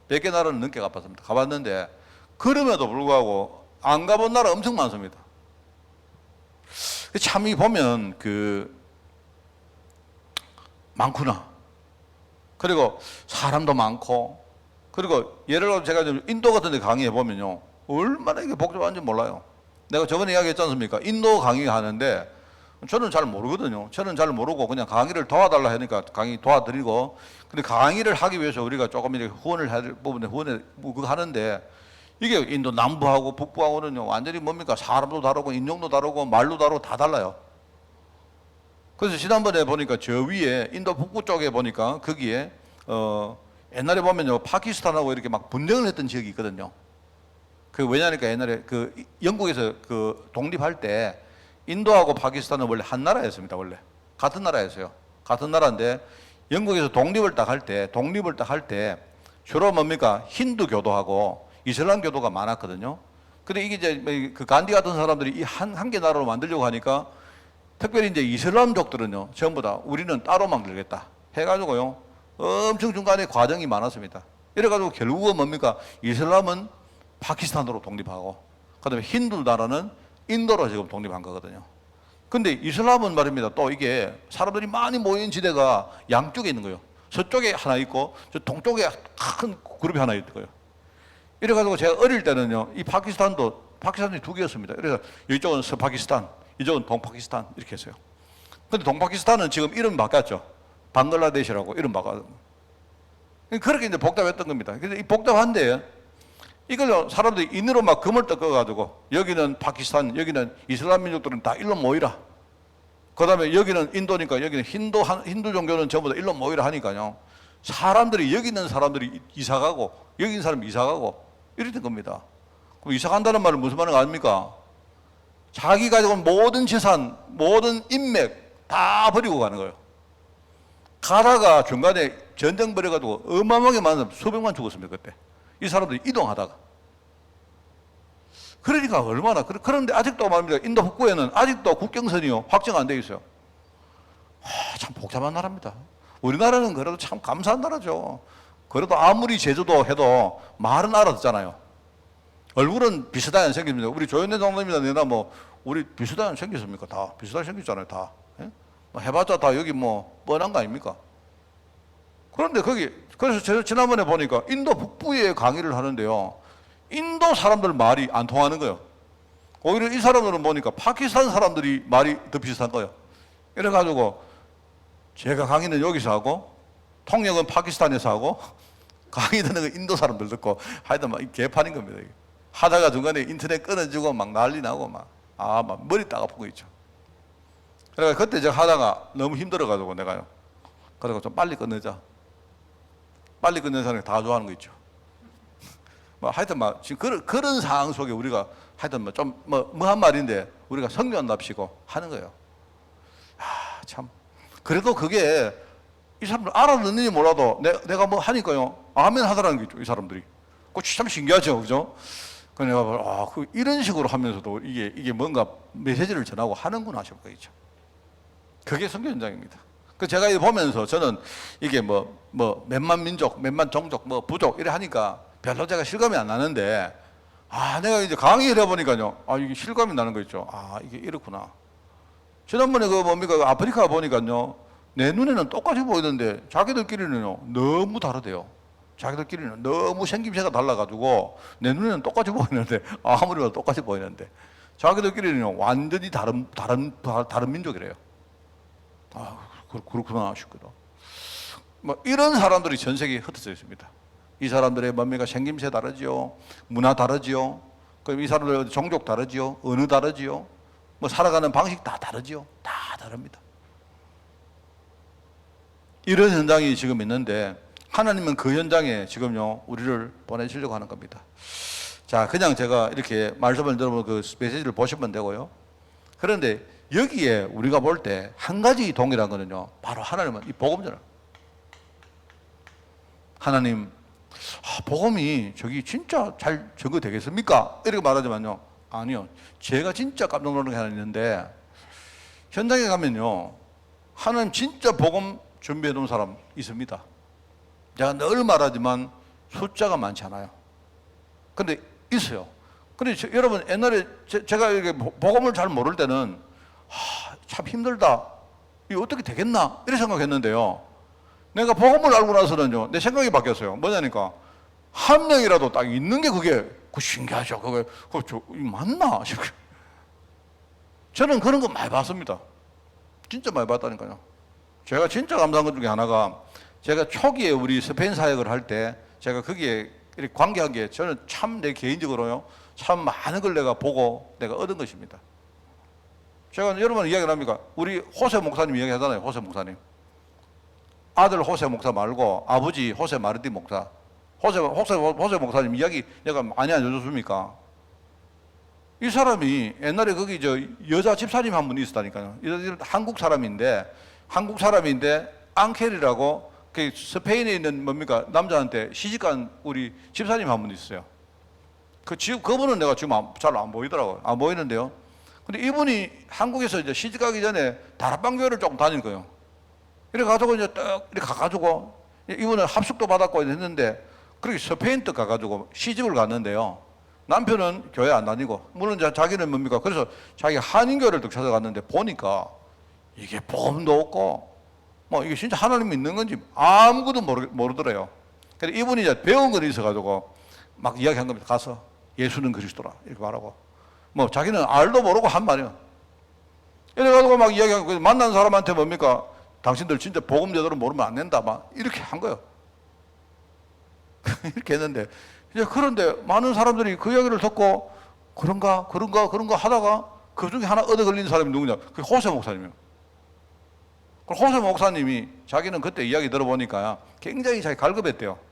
100개 나라는 넘게 가봤습니다. 가봤는데, 그럼에도 불구하고 안 가본 나라 엄청 많습니다. 참, 이 보면, 많구나. 그리고 사람도 많고, 그리고 예를 들어 제가 인도 같은 데 강의해 보면요. 얼마나 이게 복잡한지 몰라요. 내가 저번에 이야기했지 않습니까? 인도 강의 하는데 저는 잘 모르거든요. 저는 잘 모르고 그냥 강의를 도와달라 하니까 강의 도와드리고, 근데 강의를 하기 위해서 우리가 조금 이렇게 후원을 해야 될 부분에 후원을 그거 하는데 이게 인도 남부하고 북부하고는요. 완전히 뭡니까? 사람도 다르고 인종도 다르고 말도 다르고 다 달라요. 그래서 지난번에 보니까 저 위에 인도 북부 쪽에 보니까 거기에 옛날에 보면요 파키스탄하고 이렇게 막 분쟁을 했던 지역이 있거든요. 그 왜냐니까 옛날에 그 영국에서 그 독립할 때 인도하고 파키스탄은 원래 한 나라였습니다. 원래 같은 나라였어요. 같은 나라인데 영국에서 독립을 딱 할 때 주로 뭡니까 힌두교도하고 이슬람교도가 많았거든요. 근데 이게 이제 그 간디 같은 사람들이 이 한 개 나라로 만들려고 하니까 특별히 이제 이슬람족들은요, 전부 다 우리는 따로 만들겠다 해가지고요, 엄청 중간에 과정이 많았습니다. 이래가지고 결국은 뭡니까? 이슬람은 파키스탄으로 독립하고, 그 다음에 힌두 나라는 인도로 지금 독립한 거거든요. 근데 이슬람은 말입니다. 또 이게 사람들이 많이 모인 지대가 양쪽에 있는 거예요. 서쪽에 하나 있고, 저 동쪽에 큰 그룹이 하나 있고요. 이래가지고 제가 어릴 때는요, 이 파키스탄이 두 개였습니다. 그래서 이쪽은 서파키스탄, 이쪽은 동파키스탄 이렇게 했어요. 근데 동파키스탄은 지금 이름 바꿨죠. 방글라데시라고 이름 바꿨어요. 그렇게 이제 복잡했던 겁니다. 근데 이 복잡한데 이걸 사람들이 인으로 막 금을 뜯어가지고 여기는 파키스탄, 여기는 이슬람 민족들은 다 일로 모이라. 그 다음에 여기는 인도니까 여기는 힌두 종교는 전부 다 일로 모이라 하니까요. 사람들이 여기 있는 사람들이 이사가고 여기 있는 사람이 이사가고 이랬던 겁니다. 그럼 이사간다는 말은 무슨 말인 거 아닙니까? 자기 가지고 온 모든 재산, 모든 인맥 다 버리고 가는 거예요. 가다가 중간에 전쟁 벌여가지고 어마어마하게 많은 수백만 죽었습니다. 그때 이 사람들이 이동하다가. 그러니까 얼마나 그런데 아직도 말입니다. 인도 북부에는 아직도 국경선이요 확정 안 돼 있어요. 참 복잡한 나라입니다. 우리나라는 그래도 참 감사한 나라죠. 그래도 아무리 제주도 해도 말은 알아듣잖아요. 얼굴은 비슷하게 생깁니다. 우리 조현래 장로님이나 내나 뭐 우리 비슷하게 생겼습니까? 다 비슷하게 생겼잖아요. 다. 예? 뭐 해봤자 다 여기 뭐 뻔한 거 아닙니까? 그런데 그래서 제가 지난번에 보니까 인도 북부에 강의를 하는데요. 인도 사람들 말이 안 통하는 거예요. 오히려 이 사람들은 보니까 파키스탄 사람들이 말이 더 비슷한 거예요. 이래가지고 제가 강의는 여기서 하고 통역은 파키스탄에서 하고 강의 듣는 건 인도 사람들 듣고 하여튼 막 개판인 겁니다. 이게. 하다가 중간에 인터넷 끊어지고 막 난리 나고 막 머리 따가쁜 거 있죠. 그래서 그때 제가 하다가 너무 힘들어가지고 내가요. 그래서 좀 빨리 끝내자. 빨리 끝내는 사람이 다 좋아하는 거 있죠. 뭐 하여튼 막 지금 그런 상황 속에 우리가 하여튼 뭐 좀 한 말인데 우리가 성령납시고 하는 거예요. 아, 참. 그래도 그게 이 사람들 알아듣는지 몰라도 내가 뭐 하니까요. 아멘 하더라는 게 있죠. 이 사람들이. 그거 참 신기하죠. 그죠? 그래서 내가 이런 식으로 하면서도 이게 뭔가 메시지를 전하고 하는구나 싶은 거죠. 그게 선교 현장입니다. 그 제가 이거 보면서 저는 이게 몇만 민족, 몇만 종족, 부족 이래 하니까 별로 제가 실감이 안 나는데 내가 이제 강의를 해보니까요. 이게 실감이 나는 거 있죠. 이게 이렇구나. 지난번에 아프리카 보니까요. 내 눈에는 똑같이 보이는데 자기들끼리는요. 너무 다르대요. 자기들끼리는 너무 생김새가 달라가지고 내 눈에는 똑같이 보이는데 아무리 봐도 똑같이 보이는데 자기들끼리는요. 완전히 다른 민족이래요. 그렇구나 싶거든. 이런 사람들이 전 세계에 흩어져 있습니다. 이 사람들의 생김새 다르지요, 문화 다르지요, 그럼 이 사람들 종족 다르지요, 언어 다르지요, 살아가는 방식 다 다르지요, 다 다릅니다. 이런 현장이 지금 있는데 하나님은 그 현장에 지금요 우리를 보내시려고 하는 겁니다. 자, 그냥 제가 이렇게 말씀을 들어보면 그 메시지를 보시면 되고요. 그런데 여기에 우리가 볼 때 한 가지 동일한 거는요, 바로 하나님은 이 복음 전할. 하나님, 복음이 저기 진짜 잘 전거되겠습니까? 이렇게 말하지만요, 아니요. 제가 진짜 깜짝 놀란 게 하나 있는데, 현장에 가면요, 하나님 진짜 복음 준비해 놓은 사람 있습니다. 제가 늘 말하지만 숫자가 많지 않아요. 근데 있어요. 근데 여러분, 옛날에 제가 이렇게 복음을 잘 모를 때는 참 힘들다. 이거 어떻게 되겠나? 이렇게 생각했는데요. 내가 복음을 알고 나서는요, 내 생각이 바뀌었어요. 뭐냐니까, 한 명이라도 딱 있는 게 그게 신기하죠. 그게 맞나? 싶어요. 저는 그런 거 많이 봤습니다. 진짜 많이 봤다니까요. 제가 진짜 감사한 것 중에 하나가, 제가 초기에 우리 스페인 사역을 할 때, 제가 거기에 이렇게 관계한 게, 저는 참 내 개인적으로요, 참 많은 걸 내가 보고 내가 얻은 것입니다. 제가 여러분 이야기를 합니까? 우리 호세 목사님 이야기 하잖아요. 호세 목사님. 아들 호세 목사 말고 아버지 호세 마르티 목사. 호세 목사님 이야기 내가 많이 알려줬습니까? 이 사람이 옛날에 거기 여자 집사님 한 분이 있었다니까요. 한국 사람인데 앙켈이라고 그 스페인에 있는 남자한테 시집간 우리 집사님 한 분 있어요. 그분은 내가 지금 잘 안 보이더라고요. 안 보이는데요. 근데 이분이 한국에서 이제 시집 가기 전에 다락방 교회를 조금 다닐 거예요. 이렇게 가지고 이제 딱 이렇게 가가지고 이분은 합숙도 받았고 했는데 그렇게 스페인 또 가가지고 시집을 갔는데요. 남편은 교회 안 다니고 물론 자기는 그래서 자기 한인교회를 또 찾아갔는데 보니까 이게 복음도 없고 이게 진짜 하나님 믿는 건지 아무것도 모르더래요. 그래서 이분이 이제 배운 거 있어가지고 막 이야기한 겁니다. 가서 예수는 그리스도라 이렇게 말하고 자기는 알도 모르고 한 말이에요. 이래가지고 막 이야기하고 만난 사람한테 당신들 진짜 복음 제대로 모르면 안 된다 막 이렇게 한 거예요. 이렇게 했는데 이제 그런데 많은 사람들이 그 이야기를 듣고 그런가 하다가 그 중에 하나 얻어 걸린 사람이 누구냐? 그 호세 목사님이에요. 그 호세 목사님이 자기는 그때 이야기 들어보니까 굉장히 자기 갈급했대요.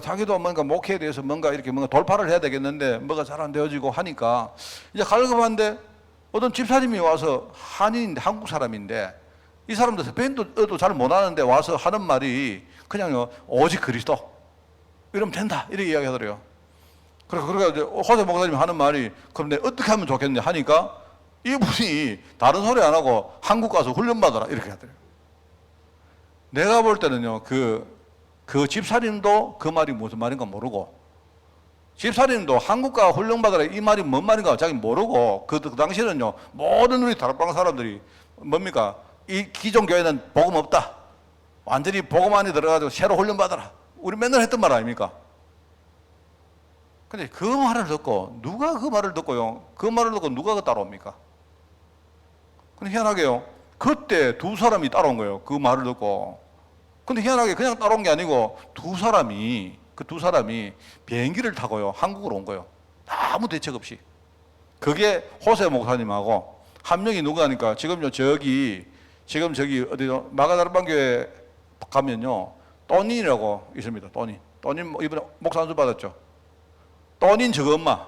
자기도 목회에 대해서 이렇게 돌파를 해야 되겠는데 뭐가 잘 안 되어지고 하니까 이제 갈급한데 어떤 집사님이 와서 한인인데 한국 사람인데 이 사람도 스페인어도 잘 못하는데 와서 하는 말이 그냥 오직 그리스도 이러면 된다 이렇게 이야기하더래요. 그래서 호세 목사님이 하는 말이 그럼 내가 어떻게 하면 좋겠냐 하니까 이분이 다른 소리 안 하고 한국 가서 훈련받아라 이렇게 하더래요. 내가 볼 때는요 그 집사님도 그 말이 무슨 말인가 모르고 집사님도 한국가 훈련받아라 이 말이 뭔 말인가 자기 모르고 그 당시에는요 모든 우리 다락방 사람들이 이 기존 교회는 복음 없다. 완전히 복음 안에 들어가지고 새로 훈련받아라. 우리 맨날 했던 말 아닙니까? 근데 그 말을 듣고 누가 그 말을 듣고요? 그 말을 듣고 누가 따라옵니까? 근데 희한하게요. 그때 두 사람이 따라온 거예요. 그 말을 듣고. 근데 희한하게 그냥 따라온 게 아니고 그 두 사람이 비행기를 타고요 한국으로 온 거예요. 아무 대책 없이. 그게 호세 목사님하고 한 명이 누구하니까 지금요 지금 저기 어디요 마가다르반교회 가면요 또닌이라고 있습니다. 또닌 이번에 목사 안수 받았죠. 또닌 저거 엄마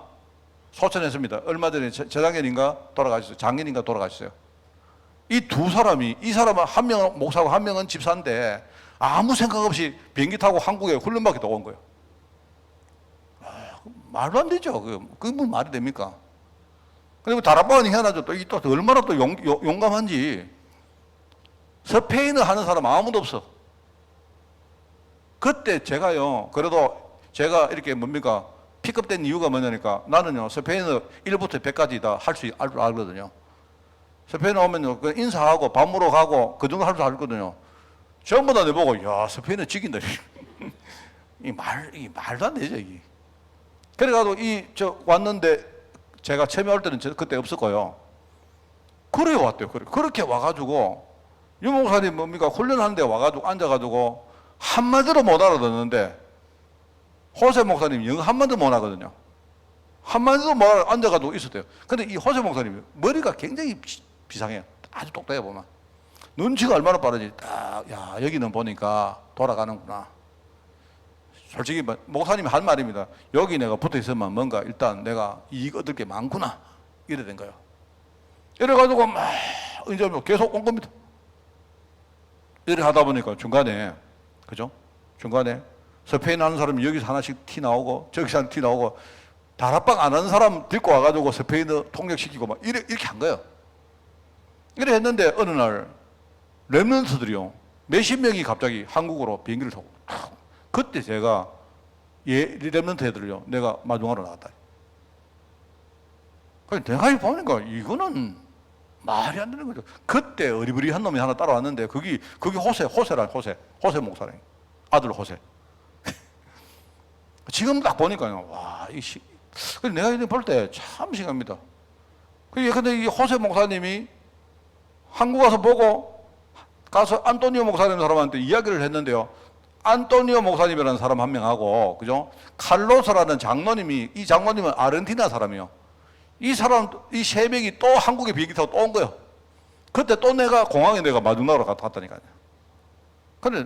소천했습니다. 얼마 전에 재작년인가 돌아가셨어요. 작년인가 돌아가셨어요. 이 두 사람이 이 사람은 한 명은 목사고 한 명은 집사인데 아무 생각 없이 비행기 타고 한국에 훈련받기 온 거예요. 말도 안 되죠. 그게 뭐 말이 됩니까? 그리고 다락방은 희한하죠. 또 얼마나 또 용감한지. 스페인어 하는 사람 아무도 없어. 그때 제가요, 그래도 제가 이렇게 뭡니까? 픽업된 이유가 뭐냐니까 나는요, 스페인어 1부터 100까지 다 할 줄 알거든요. 스페인어 오면요, 인사하고 밥 먹으러 가고 그 정도 할 줄 알거든요. 전부 다 내보고, 야, 스페인어 지긴다. 이 말도 안 되죠, 이게. 그래가지고 왔는데 제가 처음에 올 때는 그때 없었고요. 그래 왔대요. 그렇게 와가지고 유 목사님 뭡니까? 훈련하는데 와가지고 앉아가지고 한마디로 못 알아듣는데 호세 목사님 영어 한마디도 못 하거든요. 한마디도 못 알아 앉아가지고 있었대요. 근데 이 호세 목사님이 머리가 굉장히 비상해요. 아주 똑똑해 보면. 눈치가 얼마나 빠르지. 야, 여기는 보니까 돌아가는구나. 솔직히 목사님이 한 말입니다. 여기 내가 붙어 있으면 뭔가 일단 내가 이익 얻을 게 많구나. 이래 된 거예요. 이래가지고 막 이제 계속 온 겁니다. 이래 하다 보니까 중간에 그죠? 중간에 스페인 하는 사람이 여기서 하나씩 티 나오고 저기서 하나 티 나오고 다락방 안 하는 사람 데리고 와가지고 스페인어 통역시키고 막 이렇게 한 거예요. 이래 했는데 어느 날 렘넌트들이요. 몇십 명이 갑자기 한국으로 비행기를 타고 그때 제가 렘넌트 애들요. 내가 마중하러 나갔다. 내가 보니까 이거는 말이 안 되는 거죠. 그때 어리버리한 놈이 하나 따라왔는데 그게 호세 목사님. 아들 호세. 지금 딱 보니까요. 와, 내가 이렇게 볼 때 참 신기합니다. 근데 이 호세 목사님이 한국 와서 보고 가서 안토니오 목사님 사람한테 이야기를 했는데요. 안토니오 목사님이라는 사람 한 명하고, 그죠? 칼로스라는 장로님이, 이 장로님은 아르헨티나 사람이요. 이 세 명이 또 한국에 비행기 타고 또 온 거예요. 그때 또 공항에 내가 마중나러 갔다니까요. 근데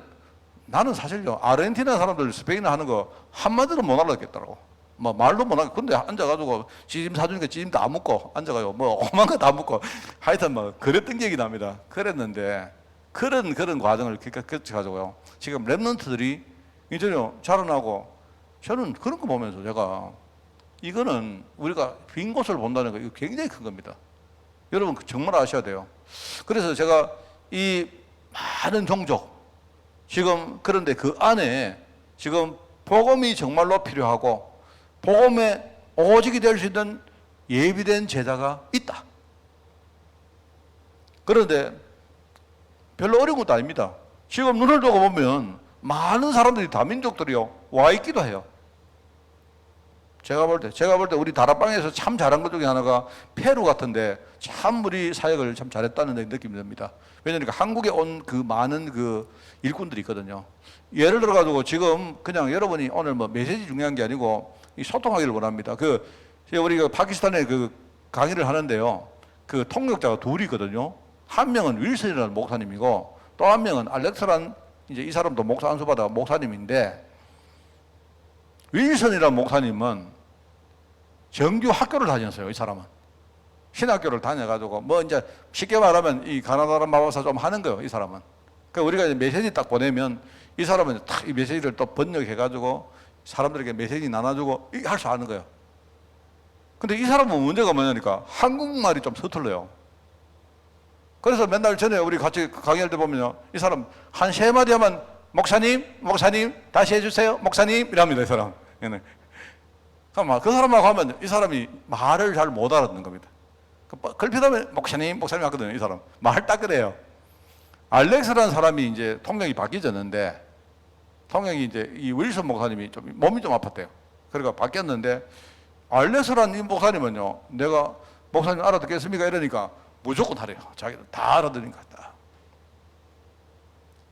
나는 사실요, 아르헨티나 사람들 스페인어 하는 거 한마디도 못 알아듣겠더라고. 말도 못 하고. 근데 앉아가지고 찌짐 사주니까 찌짐 다 묻고, 앉아가지고 오만 거 다 묻고, 하여튼 그랬던 기억이 납니다. 그랬는데, 그런 과정을 거쳐가지고요. 지금 랩런트들이 이제요, 자라나고, 저는 그런 거 보면서 제가, 이거는 우리가 빈 곳을 본다는 거, 이거 굉장히 큰 겁니다. 여러분, 정말 아셔야 돼요. 그래서 제가 이 많은 종족, 지금 그런데 그 안에 지금 복음이 정말로 필요하고, 복음의 오직이 될 수 있는 예비된 제자가 있다. 그런데 별로 어려운 것도 아닙니다. 지금 눈을 두고 보면 많은 사람들이 다민족들이요 와 있기도 해요. 제가 볼 때 우리 다락방에서 참 잘한 것 중에 하나가 페루 같은데 참 우리 사역을 참 잘했다는 느낌이 듭니다. 왜냐하면 한국에 온 그 많은 그 일꾼들이 있거든요. 예를 들어 가지고 지금 그냥 여러분이 오늘 메시지 중요한 게 아니고 소통하기를 원합니다. 우리가 파키스탄에 강의를 하는데요. 그 통역자가 둘이 있거든요. 한 명은 윌슨이라는 목사님이고 또 한 명은 알렉스란 이제 이 사람도 목사 안수받아 목사님인데 윌슨이라는 목사님은 정규 학교를 다녔어요. 이 사람은 신학교를 다녀가지고 이제 쉽게 말하면 이 가나다라 마법사 좀 하는 거예요. 이 사람은. 그러니까 우리가 이제 메시지 딱 보내면 이 사람은 딱 이 메시지를 또 번역해가지고 사람들에게 메시지 나눠주고 할 수 아는 거예요. 근데 이 사람은 문제가 뭐냐니까 한국말이 좀 서툴러요. 그래서 맨날 전에 우리 같이 강의할 때 보면요. 이 사람 한 세 마디 하면 목사님, 다시 해주세요. 목사님, 이랍니다. 이 사람. 그 사람하고 하면 이 사람이 말을 잘 못 알아듣는 겁니다. 걸핏하면 목사님 하거든요. 이 사람. 말 딱 그래요. 알렉스라는 사람이 이제 통역이 바뀌었는데 통역이 이제 이 윌슨 목사님이 몸이 좀 아팠대요. 그러니까 바뀌었는데 알렉스라는 이 목사님은요. 내가 목사님 알아듣겠습니까? 이러니까 무조건 하래요. 자기는 다 알아들으니까 다.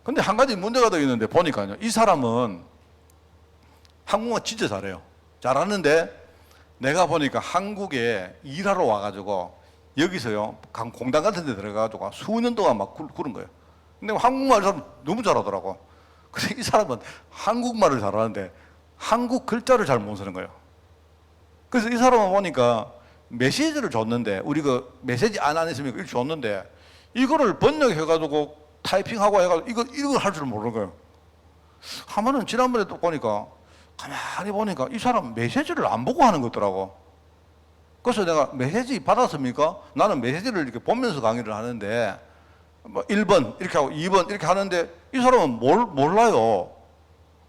근데 한 가지 문제가 더 있는데 보니까요. 이 사람은 한국말 진짜 잘해요. 잘하는데 내가 보니까 한국에 일하러 와가지고 여기서요 공단 같은 데 들어가가지고 수년 동안 막 구른 거예요. 근데 한국말 사람 너무 잘하더라고. 근데 이 사람은 한국말을 잘하는데 한국 글자를 잘 못 쓰는 거예요. 그래서 이 사람은 보니까 메시지를 줬는데 우리 그 메시지 안 했으면 이렇게 줬는데 이거를 번역해가지고 타이핑하고 해가지고 이걸 할 줄 모르는 거예요. 하면은 지난번에 또 보니까 가만히 보니까 이 사람 메시지를 안 보고 하는 거더라고. 그래서 내가 메시지 받았습니까? 나는 메시지를 이렇게 보면서 강의를 하는데 뭐 1번 이렇게 하고 2번 이렇게 하는데 이 사람은 몰라요.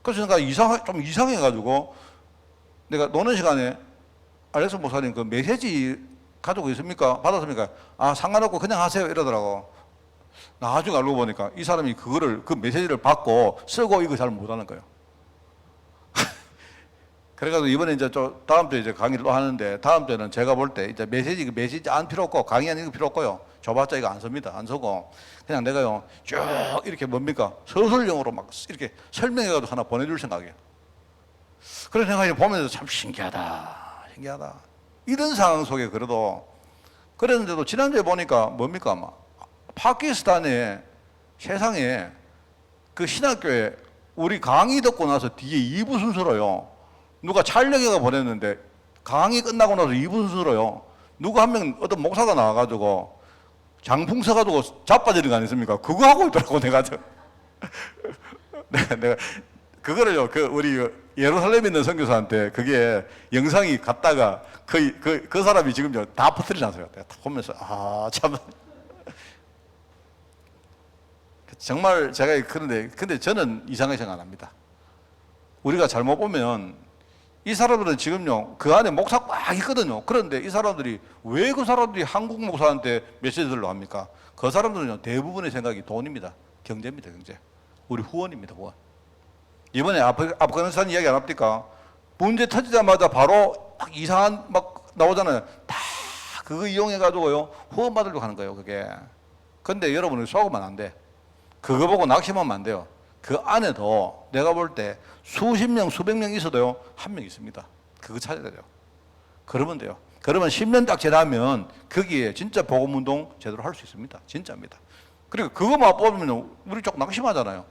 그래서 내가 좀 이상해가지고 내가 노는 시간에 알렉스 목사님 그 메시지 가지고 있습니까? 받았습니까? 아, 상관없고 그냥 하세요 이러더라고. 나중에 알고 보니까 이 사람이 그 메시지를 받고 쓰고 이거 잘 못하는 거예요. 그래가지고 이번에 이제 다음 주에 이제 강의를 또 하는데 다음 주에는 제가 볼 때 이제 메시지 안 필요 없고 강의 안 읽을 필요 없고요. 줘봤자 이거 안 씁니다. 안 쓰고 그냥 내가요 쭉 이렇게 뭡니까 서술형으로 막 이렇게 설명해가지고 하나 보내줄 생각이에요. 그래서 내가 보면서 참 신기하다. 이런 상황 속에 그래도 그랬는데도 지난주에 보니까 뭡니까 막 파키스탄에 세상에 그 신학교에 우리 강의 듣고 나서 뒤에 2부 순서로요. 누가 촬영해가 보냈는데 강의 끝나고 나서 2부 순서로요. 누가 한 명 어떤 목사가 나와가지고 장풍 서가지고 자빠지는 거 아니습니까? 그거 하고 있더라고 내가. 내가 그거를요. 우리 예루살렘에 있는 선교사한테 그게 영상이 갔다가 그 사람이 지금 다 퍼뜨려 놨어요. 내가 다 보면서 참. 정말 제가 근데 저는 이상하게 생각 안 합니다. 우리가 잘못 보면 이 사람들은 지금요 그 안에 목사 꽉 있거든요. 그런데 이 사람들이 왜 그 사람들이 한국 목사한테 메시지를 합니까? 그 사람들은요 대부분의 생각이 돈입니다. 경제입니다. 경제. 우리 후원입니다. 후원. 이번에 아프가니스탄 이야기 안 합니까? 문제 터지자마자 바로 막 이상한 막 나오잖아요. 다 그거 이용해가지고요 후원 받으려고 하는 거예요. 그게. 근데 여러분이 속으면 안 돼. 그거 보고 낙심하면 안 돼요. 그 안에도 내가 볼 때 수십 명, 수백 명 있어도요, 한 명 있습니다. 그거 찾아야 돼요. 그러면 돼요. 그러면 10년 딱 지나면 거기에 진짜 복음운동 제대로 할 수 있습니다. 진짜입니다. 그리고 그거만 뽑으면 우리 쪽 낙심하잖아요.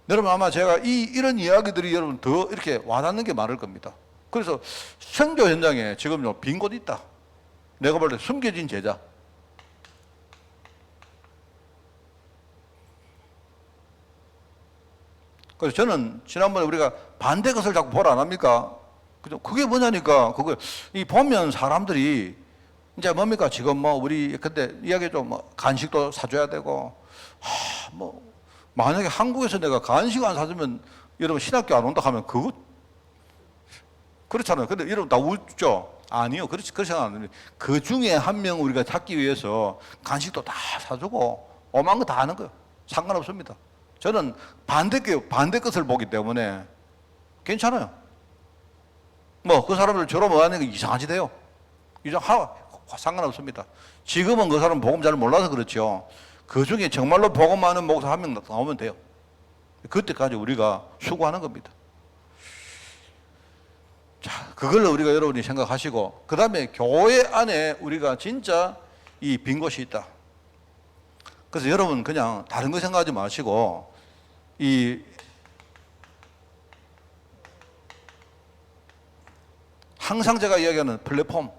여러분 아마 제가 이런 이야기들이 여러분 더 이렇게 와닿는 게 많을 겁니다. 그래서 선교 현장에 지금요, 빈 곳 있다. 내가 볼 때 숨겨진 제자. 그래서 저는 지난번에 우리가 반대 것을 자꾸 보라 안 합니까? 그게 뭐냐니까, 보면 사람들이, 이제 뭡니까? 지금 우리 그때 이야기 좀 간식도 사줘야 되고, 만약에 한국에서 내가 간식 안 사주면 여러분 신학교 안 온다 하면 그렇잖아요. 근데 여러분 다 웃죠? 아니요. 그렇게 생각 안 합니다. 그 중에 한 명 우리가 찾기 위해서 간식도 다 사주고, 오만 거 다 하는 거예요. 상관없습니다. 저는 반대 것을 보기 때문에 괜찮아요. 그 사람들 저로 하는 게 이상하지 돼요. 상관없습니다. 지금은 그 사람 복음 잘 몰라서 그렇죠. 그 중에 정말로 복음 많은 목사 한 명 나오면 돼요. 그때까지 우리가 수고하는 겁니다. 자, 그걸로 우리가 여러분이 생각하시고, 그 다음에 교회 안에 우리가 진짜 이 빈 곳이 있다. 그래서 여러분 그냥 다른 거 생각하지 마시고 항상 제가 이야기하는 플랫폼.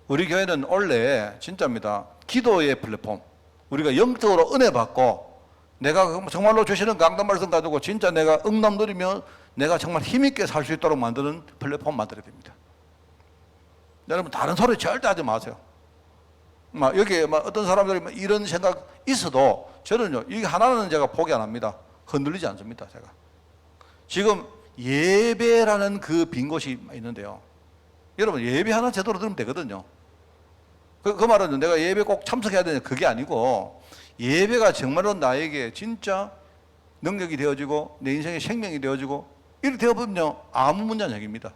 우리 교회는 원래 진짜입니다. 기도의 플랫폼. 우리가 영적으로 은혜 받고 내가 정말로 주시는 강단 말씀 가지고 진짜 내가 응답 누리며 내가 정말 힘있게 살 수 있도록 만드는 플랫폼 만들어야 됩니다. 여러분 다른 소리 절대 하지 마세요. 여기에 어떤 사람들이 이런 생각 있어도 저는요, 이게 하나는 제가 포기 안 합니다. 흔들리지 않습니다, 제가. 지금 예배라는 그 빈 곳이 있는데요. 여러분, 예배 하나 제대로 들으면 되거든요. 그 말은 내가 예배 꼭 참석해야 되냐, 그게 아니고, 예배가 정말로 나에게 진짜 능력이 되어지고, 내 인생의 생명이 되어지고, 이렇게 되어보면요, 아무 문제 아닙니다.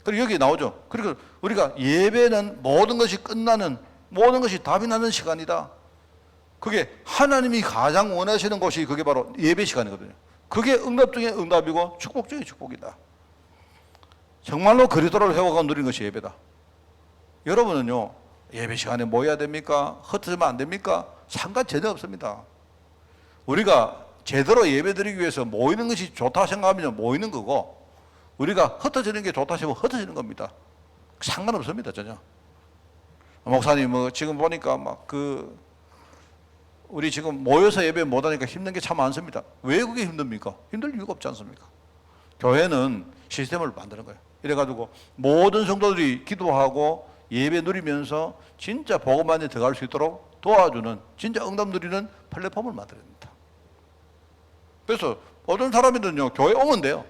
그리고 여기 나오죠. 그리고 우리가 예배는 모든 것이 끝나는 모든 것이 답이 나는 시간이다. 그게 하나님이 가장 원하시는 것이 그게 바로 예배 시간이거든요. 그게 응답 중에 응답이고 축복 중에 축복이다. 정말로 그리스도를 회복하고 누리는 것이 예배다. 여러분은요, 예배 시간에 모여야 됩니까? 흩어지면 안 됩니까? 상관 전혀 없습니다. 우리가 제대로 예배 드리기 위해서 모이는 것이 좋다 생각하면 모이는 거고, 우리가 흩어지는 게 좋다 싶으면 흩어지는 겁니다. 상관없습니다, 전혀. 목사님, 지금 보니까 우리 지금 모여서 예배 못하니까 힘든 게 참 많습니다. 왜 그게 힘듭니까? 힘들 이유가 없지 않습니까? 교회는 시스템을 만드는 거예요. 이래가지고 모든 성도들이 기도하고 예배 누리면서 진짜 복음 안에 들어갈 수 있도록 도와주는, 진짜 응답 누리는 플랫폼을 만들어야 됩니다. 그래서 어떤 사람이든요, 교회 오면 돼요.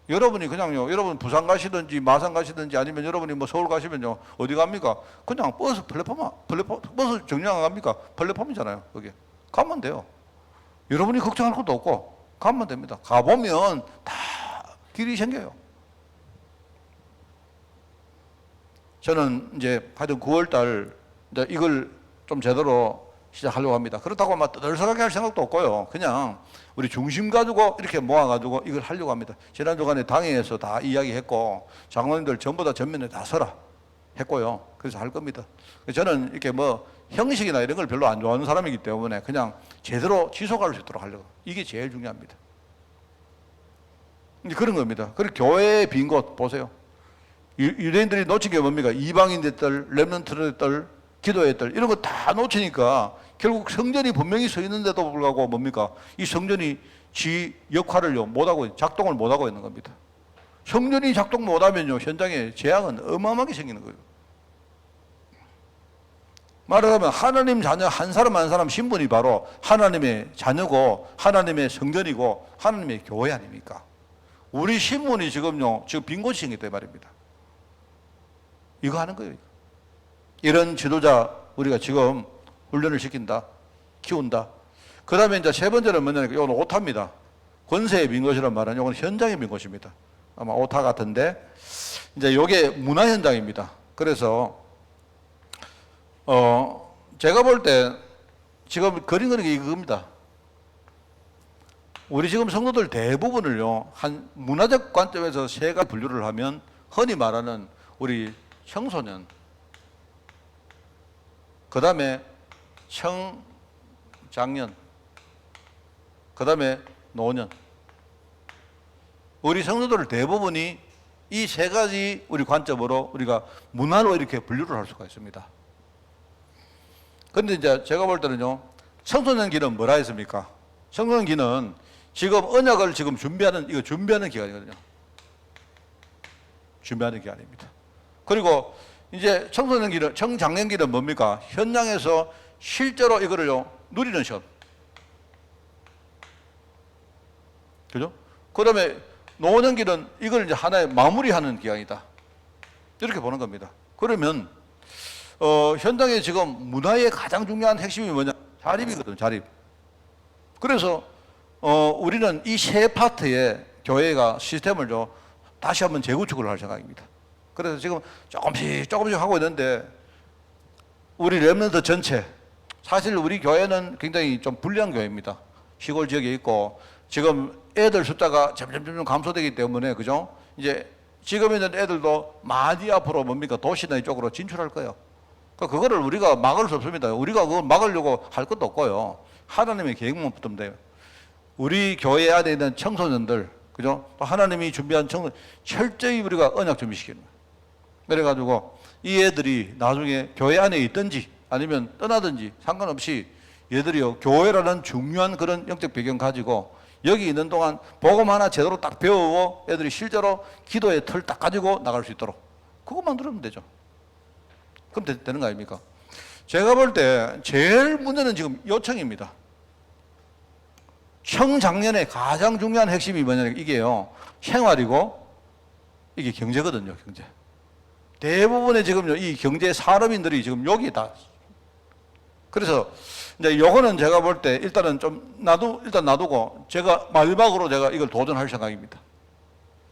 여러분이 그냥요, 여러분 부산 가시든지 마산 가시든지 아니면 여러분이 서울 가시면요, 어디 갑니까? 그냥 버스 버스 정류장 갑니까? 플랫폼이잖아요. 거기 가면 돼요. 여러분이 걱정할 것도 없고 가면 됩니다. 가보면 다 길이 생겨요. 저는 이제 하여튼 9월달 이걸 좀 제대로 시작하려고 합니다. 그렇다고 막 떠들썩하게 할 생각도 없고요. 그냥 우리 중심 가지고 이렇게 모아가지고 이걸 하려고 합니다. 지난 주간에 당회에서 다 이야기했고 장로님들 전부 다 전면에 다 서라 했고요. 그래서 할 겁니다. 저는 이렇게 형식이나 이런 걸 별로 안 좋아하는 사람이기 때문에 그냥 제대로 지속할 수 있도록 하려고. 이게 제일 중요합니다. 이제 그런 겁니다. 그리고 교회의 빈 곳 보세요. 유대인들이 놓친 게 뭡니까? 이방인의 뜰, 렘넌트의 뜰, 기도의 뜰 이런 거 다 놓치니까 결국 성전이 분명히 서 있는데도 불구하고 뭡니까? 이 성전이 지 역할을요 못하고 작동을 못하고 있는 겁니다. 성전이 작동 못하면요 현장에 재앙은 어마어마하게 생기는 거예요. 말하자면 하나님 자녀 한 사람 한 사람 신분이 바로 하나님의 자녀고 하나님의 성전이고 하나님의 교회 아닙니까? 우리 신분이 지금 빈 곳이 생겼다 말입니다. 이거 하는 거예요. 이런 지도자 우리가 지금 훈련을 시킨다, 키운다. 그 다음에 이제 세 번째는 뭐냐면 이건 오타입니다. 권세의 빈 곳이란 말은 이건 현장의 빈 곳입니다. 아마 오타 같은데 이제 이게 문화 현장입니다. 그래서 제가 볼 때 지금 그린 게 이겁니다. 우리 지금 성도들 대부분을요 한 문화적 관점에서 세 가지 분류를 하면 흔히 말하는 우리 청소년, 그 다음에 청장년, 그 다음에 노년. 우리 성도들 대부분이 이 세 가지 우리 관점으로 우리가 문화로 이렇게 분류를 할 수가 있습니다. 그런데 이제 제가 볼 때는요, 청소년기는 뭐라 했습니까? 청소년기는 지금 언약을 지금 준비하는 기간이거든요. 준비하는 기간입니다. 그리고 이제 청소년기는, 청장년기는 뭡니까? 현장에서 실제로 이거를요, 누리는 시간. 그죠? 그 다음에 노년기는 이걸 이제 하나의 마무리하는 기간이다. 이렇게 보는 겁니다. 그러면, 현장에 지금 문화의 가장 중요한 핵심이 뭐냐? 자립이거든, 자립. 그래서, 우리는 이 세 파트의 교회가 시스템을 다시 한번 재구축을 할 생각입니다. 그래서 지금 조금씩 하고 있는데, 우리 렘넌트 전체, 사실 우리 교회는 굉장히 좀 불리한 교회입니다. 시골 지역에 있고, 지금 애들 숫자가 점점 감소되기 때문에, 그죠? 이제 지금 있는 애들도 많이 앞으로 뭡니까? 도시나 이쪽으로 진출할 거예요. 그거를 우리가 막을 수 없습니다. 우리가 그걸 막으려고 할 것도 없고요. 하나님의 계획만 붙으면 돼요. 우리 교회 안에 있는 청소년들, 그죠? 또 하나님이 준비한 청소년, 철저히 우리가 언약 준비시키는 거예요. 그래가지고 이 애들이 나중에 교회 안에 있든지 아니면 떠나든지 상관없이 얘들이요, 교회라는 중요한 그런 영적 배경 가지고 여기 있는 동안 복음 하나 제대로 딱 배우고 애들이 실제로 기도의 틀 딱 가지고 나갈 수 있도록 그것만 들으면 되죠. 그럼 되는 거 아닙니까? 제가 볼 때 제일 문제는 지금 요청입니다. 청장년의 가장 중요한 핵심이 뭐냐면 이게요, 생활이고 이게 경제거든요, 경제. 대부분의 지금 이 경제 산업인들이 지금 여기 다. 그래서 이제 요거는 제가 볼 때 일단은 좀 일단 놔두고 제가 마지막으로 제가 이걸 도전할 생각입니다.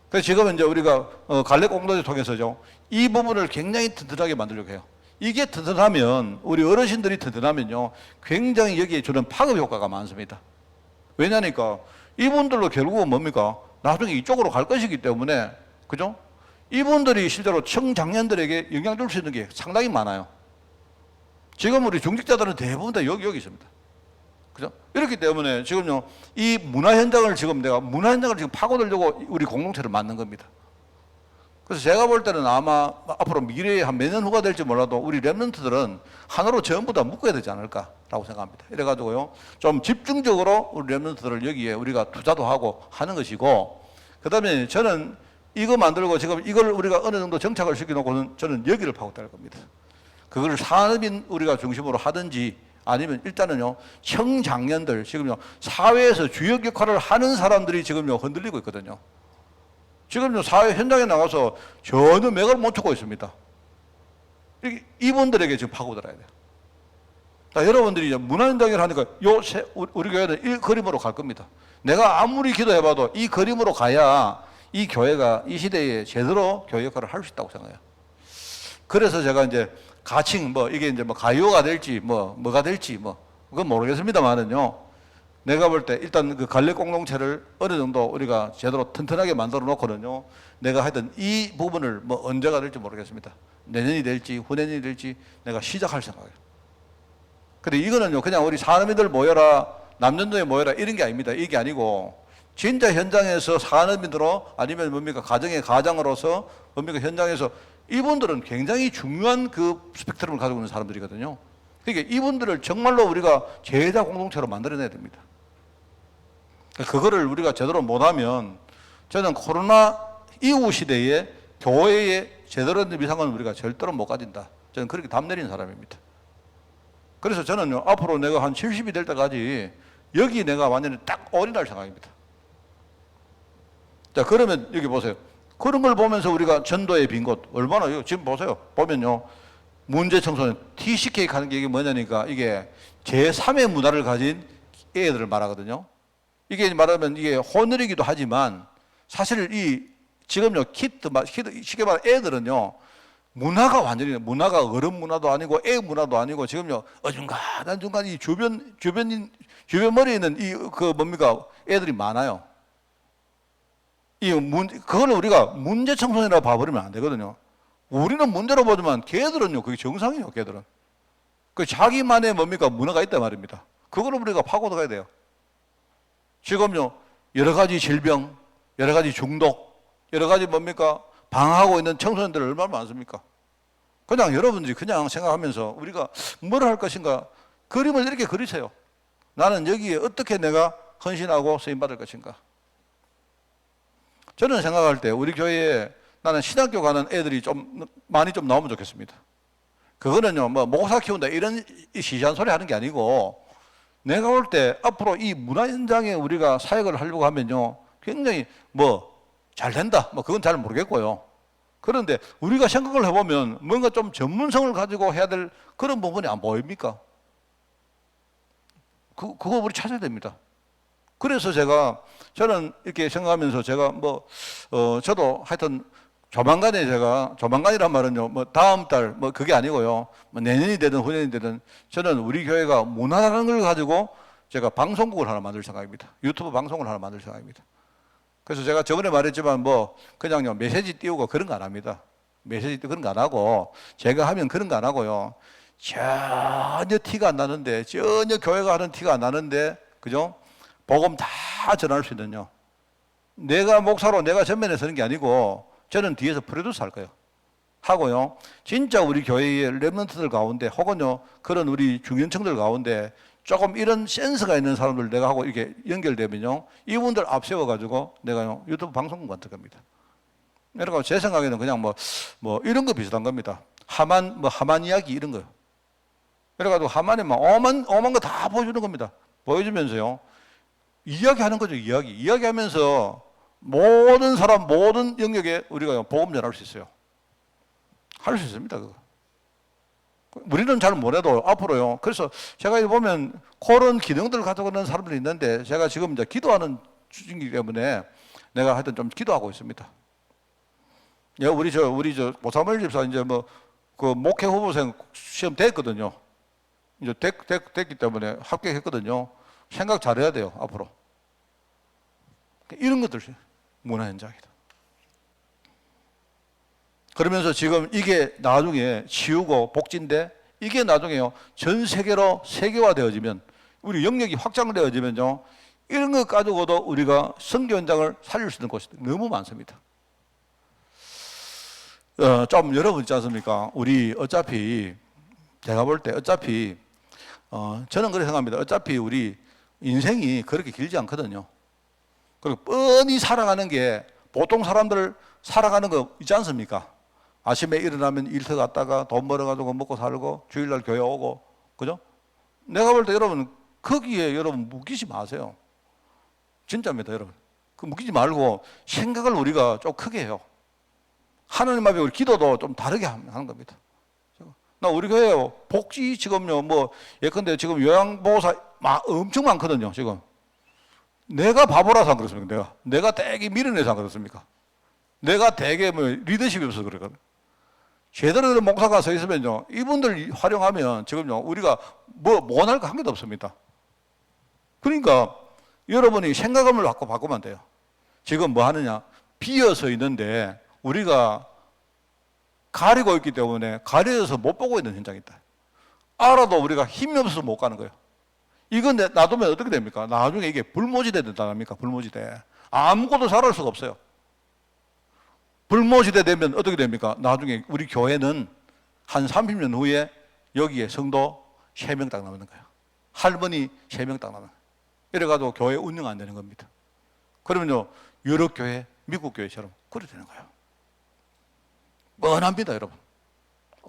그래서 지금은 이제 우리가 갈래 공동체 통해서죠, 이 부분을 굉장히 튼튼하게 만들려고 해요. 이게 튼튼하면, 우리 어르신들이 튼튼하면요, 굉장히 여기에 주는 파급 효과가 많습니다. 왜냐니까 이분들로 결국은 뭡니까? 나중에 이쪽으로 갈 것이기 때문에, 그죠? 이분들이 실제로 청장년들에게 영향 줄 수 있는 게 상당히 많아요. 지금 우리 중직자들은 대부분 다 여기 있습니다. 그죠? 이렇기 때문에 지금요, 이 문화 현장을 지금 파고들려고 우리 공동체를 만든 겁니다. 그래서 제가 볼 때는 아마 앞으로 미래에 한 몇 년 후가 될지 몰라도 우리 랩런트들은 하나로 전부 다 묶어야 되지 않을까라고 생각합니다. 이래가지고요, 좀 집중적으로 우리 랩런트들을 여기에 우리가 투자도 하고 하는 것이고, 그 다음에 저는 이거 만들고 지금 이걸 우리가 어느 정도 정착을 시켜놓고는 저는 여기를 파고들 겁니다. 그걸 산업인 우리가 중심으로 하든지 아니면 일단은요, 청장년들, 지금요, 사회에서 주역 역할을 하는 사람들이 지금요, 흔들리고 있거든요. 지금요, 사회 현장에 나가서 전혀 맥을 못 추고 있습니다. 이분들에게 지금 파고들어야 돼요. 자, 여러분들이 이제 문화 현장을 하니까 우리 교회는 이 그림으로 갈 겁니다. 내가 아무리 기도해봐도 이 그림으로 가야 이 교회가 이 시대에 제대로 교회 역할을 할 수 있다고 생각해요. 그래서 제가 이제 가칭, 이게 이제 가요가 될지, 뭐가 될지, 그건 모르겠습니다만은요. 내가 볼 때 일단 그 관례 공동체를 어느 정도 우리가 제대로 튼튼하게 만들어 놓고는요. 내가 하여튼 이 부분을 언제가 될지 모르겠습니다. 내년이 될지, 후내년이 될지 내가 시작할 생각이에요. 근데 이거는요, 그냥 우리 산업인들 모여라, 남전도에 모여라 이런 게 아닙니다. 이게 아니고, 진짜 현장에서 산업인으로 아니면 가정의 가장으로서 현장에서 이분들은 굉장히 중요한 그 스펙트럼을 가지고 있는 사람들이거든요. 그러니까 이분들을 정말로 우리가 제자 공동체로 만들어내야 됩니다. 그거를 우리가 제대로 못하면 저는 코로나 이후 시대에 교회의 제대로 된 위상은 우리가 절대로 못 가진다. 저는 그렇게 답 내리는 사람입니다. 그래서 저는요, 앞으로 내가 한 70이 될 때까지 여기 내가 완전히 딱 올인할 생각입니다. 자, 그러면 여기 보세요. 그런 걸 보면서 우리가 전도의 빈 곳, 얼마나, 지금 보세요. 보면요. 문제 청소년, TCK 하는 게 이게 뭐냐니까 이게 제3의 문화를 가진 애들을 말하거든요. 이게 말하면 이게 호늘이기도 하지만 사실 지금요, 쉽게 말하면 애들은요, 문화가 어른 문화도 아니고 애 문화도 아니고 지금요, 어중간한 중간 이 주변 머리에 있는 애들이 많아요. 그거는 우리가 문제 청소년이라고 봐버리면 안 되거든요. 우리는 문제로 보지만 걔들은요, 그게 정상이에요, 걔들은. 그 자기만의 문화가 있단 말입니다. 그거를 우리가 파고들어야 돼요. 지금요, 여러 가지 질병, 여러 가지 중독, 여러 가지 방황하고 있는 청소년들 얼마나 많습니까? 그냥 여러분들이 그냥 생각하면서 우리가 뭘 할 것인가, 그림을 이렇게 그리세요. 나는 여기에 어떻게 내가 헌신하고 쓰임받을 것인가. 저는 생각할 때 우리 교회에 나는 신학교 가는 애들이 많이 나오면 좋겠습니다. 그거는요, 목사 키운다 이런 시시한 소리 하는 게 아니고, 내가 볼 때 앞으로 이 문화 현장에 우리가 사역을 하려고 하면요, 굉장히 잘 된다. 그건 잘 모르겠고요. 그런데 우리가 생각을 해보면 뭔가 좀 전문성을 가지고 해야 될 그런 부분이 안 보입니까? 그거 우리 찾아야 됩니다. 그래서 저는 이렇게 생각하면서 제가 저도 하여튼 조만간이란 말은요, 다음 달, 그게 아니고요, 내년이 되든 후년이 되든 저는 우리 교회가 문화라는 걸 가지고 제가 방송국을 하나 만들 생각입니다. 유튜브 방송을 하나 만들 생각입니다. 그래서 제가 저번에 말했지만 그냥요, 메시지 띄우고 그런 거 안 합니다. 메시지 띄우고 그런 거 안 하고, 제가 하면 그런 거 안 하고요, 전혀 티가 안 나는데, 전혀 교회가 하는 티가 안 나는데, 그죠? 복음 다 전할 수 있는요. 내가 목사로 내가 전면에 서는 게 아니고 저는 뒤에서 프로듀스 할 거예요. 하고요. 진짜 우리 교회의 랩런트들 가운데 혹은요, 그런 우리 중년층들 가운데 조금 이런 센스가 있는 사람들 내가 하고 이렇게 연결되면요, 이분들 앞세워가지고 내가요, 유튜브 방송국 만들 겁니다. 그러니까 제 생각에는 그냥 이런 거 비슷한 겁니다. 하만 이야기 이런 거요. 그래가지고 하만이 오만 거 다 보여주는 겁니다. 보여주면서요, 이야기하는 거죠, 이야기하면서 모든 사람, 모든 영역에 우리가 복음 전할 수 있어요. 할 수 있습니다, 그거. 우리는 잘 못해도 앞으로요. 그래서 제가 보면 그런 기능들을 가지고 있는 사람들이 있는데, 제가 지금 이제 기도하는 중이기 때문에 내가 하여튼 좀 기도하고 있습니다. 우리 모사물 집사 이제 그 목회 후보생 시험 됐거든요. 이제 됐기 때문에 합격했거든요. 생각 잘해야 돼요, 앞으로. 이런 것들 문화 현장이다. 그러면서 지금 이게 나중에 치유고 복지인데 이게 나중에요 전 세계로 세계화되어지면 우리 영역이 확장되어지면요 이런 것 가지고도 우리가 선교 현장을 살릴 수 있는 곳이 너무 많습니다. 좀 여러분 있지 않습니까? 우리 어차피 제가 볼 때 어차피 저는 그렇게 생각합니다. 어차피 우리 인생이 그렇게 길지 않거든요. 그리고 뻔히 살아가는 게 보통 사람들 살아가는 거 있지 않습니까? 아침에 일어나면 일터 갔다가 돈 벌어가지고 먹고 살고 주일날 교회 오고 그죠? 내가 볼 때 여러분 거기에 여러분 묶이지 마세요. 진짜입니다 여러분. 그 묶이지 말고 생각을 우리가 좀 크게 해요. 하나님 앞에 우리 기도도 좀 다르게 하는 겁니다. 나 우리 교회요 복지 지금요 뭐 예컨대 지금 요양보호사 엄청 많거든요 지금. 내가 바보라서 안 그렇습니까? 내가 되게 미련해서 안 그렇습니까? 내가 되게 뭐 리더십이 없어서 그랬거든. 제대로 된 목사가 서 있으면요 이분들 활용하면 지금요 우리가 뭐 원할 거 한 개도 없습니다. 그러니까 여러분이 생각을 바꾸면 돼요. 지금 뭐 하느냐 비어서 있는데 우리가 가리고 있기 때문에 가려져서 못 보고 있는 현장이 있다. 알아도 우리가 힘이 없어서 못 가는 거예요. 이건 놔두면 어떻게 됩니까? 나중에 이게 불모지대 된다니까. 불모지대. 아무것도 잘할 수가 없어요. 불모지대 되면 어떻게 됩니까? 나중에 우리 교회는 한 30년 후에 여기에 성도 3명 딱 남는 거예요. 할머니 3명 딱 남는 거예요. 이래가지고 교회 운영 안 되는 겁니다. 그러면요 유럽 교회, 미국 교회처럼 그래 되는 거예요. 뻔합니다 여러분.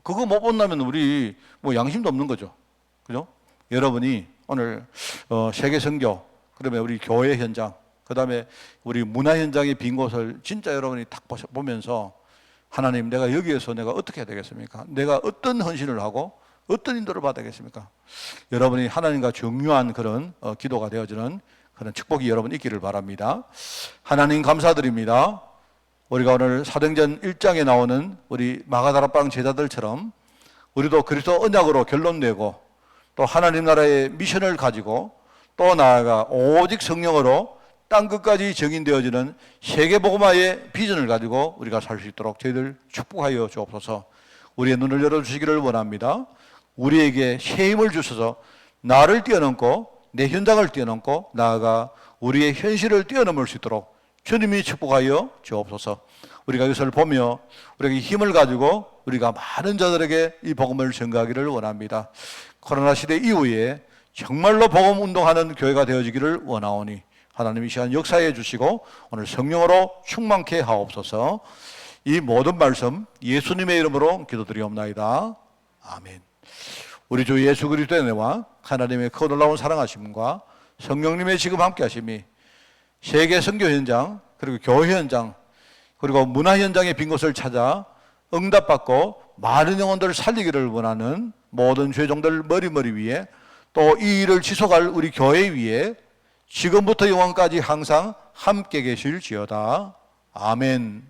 그거 못 본다면 우리 뭐 양심도 없는 거죠. 그죠? 여러분이 오늘 세계 선교, 그다음에 우리 교회 현장, 그다음에 우리 문화 현장의 빈 곳을 진짜 여러분이 딱 보면서 하나님 내가 여기에서 내가 어떻게 해야 되겠습니까? 내가 어떤 헌신을 하고 어떤 인도를 받아야 되겠습니까? 여러분이 하나님과 중요한 그런 기도가 되어지는 그런 축복이 여러분 있기를 바랍니다. 하나님 감사드립니다. 우리가 오늘 사도행전 1장에 나오는 우리 마가다락방 제자들처럼 우리도 그리스도 언약으로 결론 내고 또 하나님 나라의 미션을 가지고 또 나아가 오직 성령으로 땅 끝까지 정인되어지는 세계복음화의 비전을 가지고 우리가 살 수 있도록 저희들 축복하여 주옵소서. 우리의 눈을 열어주시기를 원합니다. 우리에게 새 힘을 주셔서 나를 뛰어넘고 내 현장을 뛰어넘고 나아가 우리의 현실을 뛰어넘을 수 있도록 주님이 축복하여 주옵소서. 우리가 이것을 보며 우리에게 힘을 가지고 우리가 많은 자들에게 이 복음을 전가하기를 원합니다. 코로나 시대 이후에 정말로 복음 운동하는 교회가 되어지기를 원하오니 하나님 이 시간 역사해 주시고 오늘 성령으로 충만케 하옵소서. 이 모든 말씀 예수님의 이름으로 기도드리옵나이다. 아멘. 우리 주 예수 그리스도의 은혜와 하나님의 그 놀라운 사랑하심과 성령님의 지금 함께 하심이 세계 선교 현장 그리고 교회 현장 그리고 문화 현장의 빈 곳을 찾아 응답받고 많은 영혼들을 살리기를 원하는 모든 죄종들 머리 위에 또 이 일을 지속할 우리 교회 위에 지금부터 영원까지 항상 함께 계실지어다. 아멘.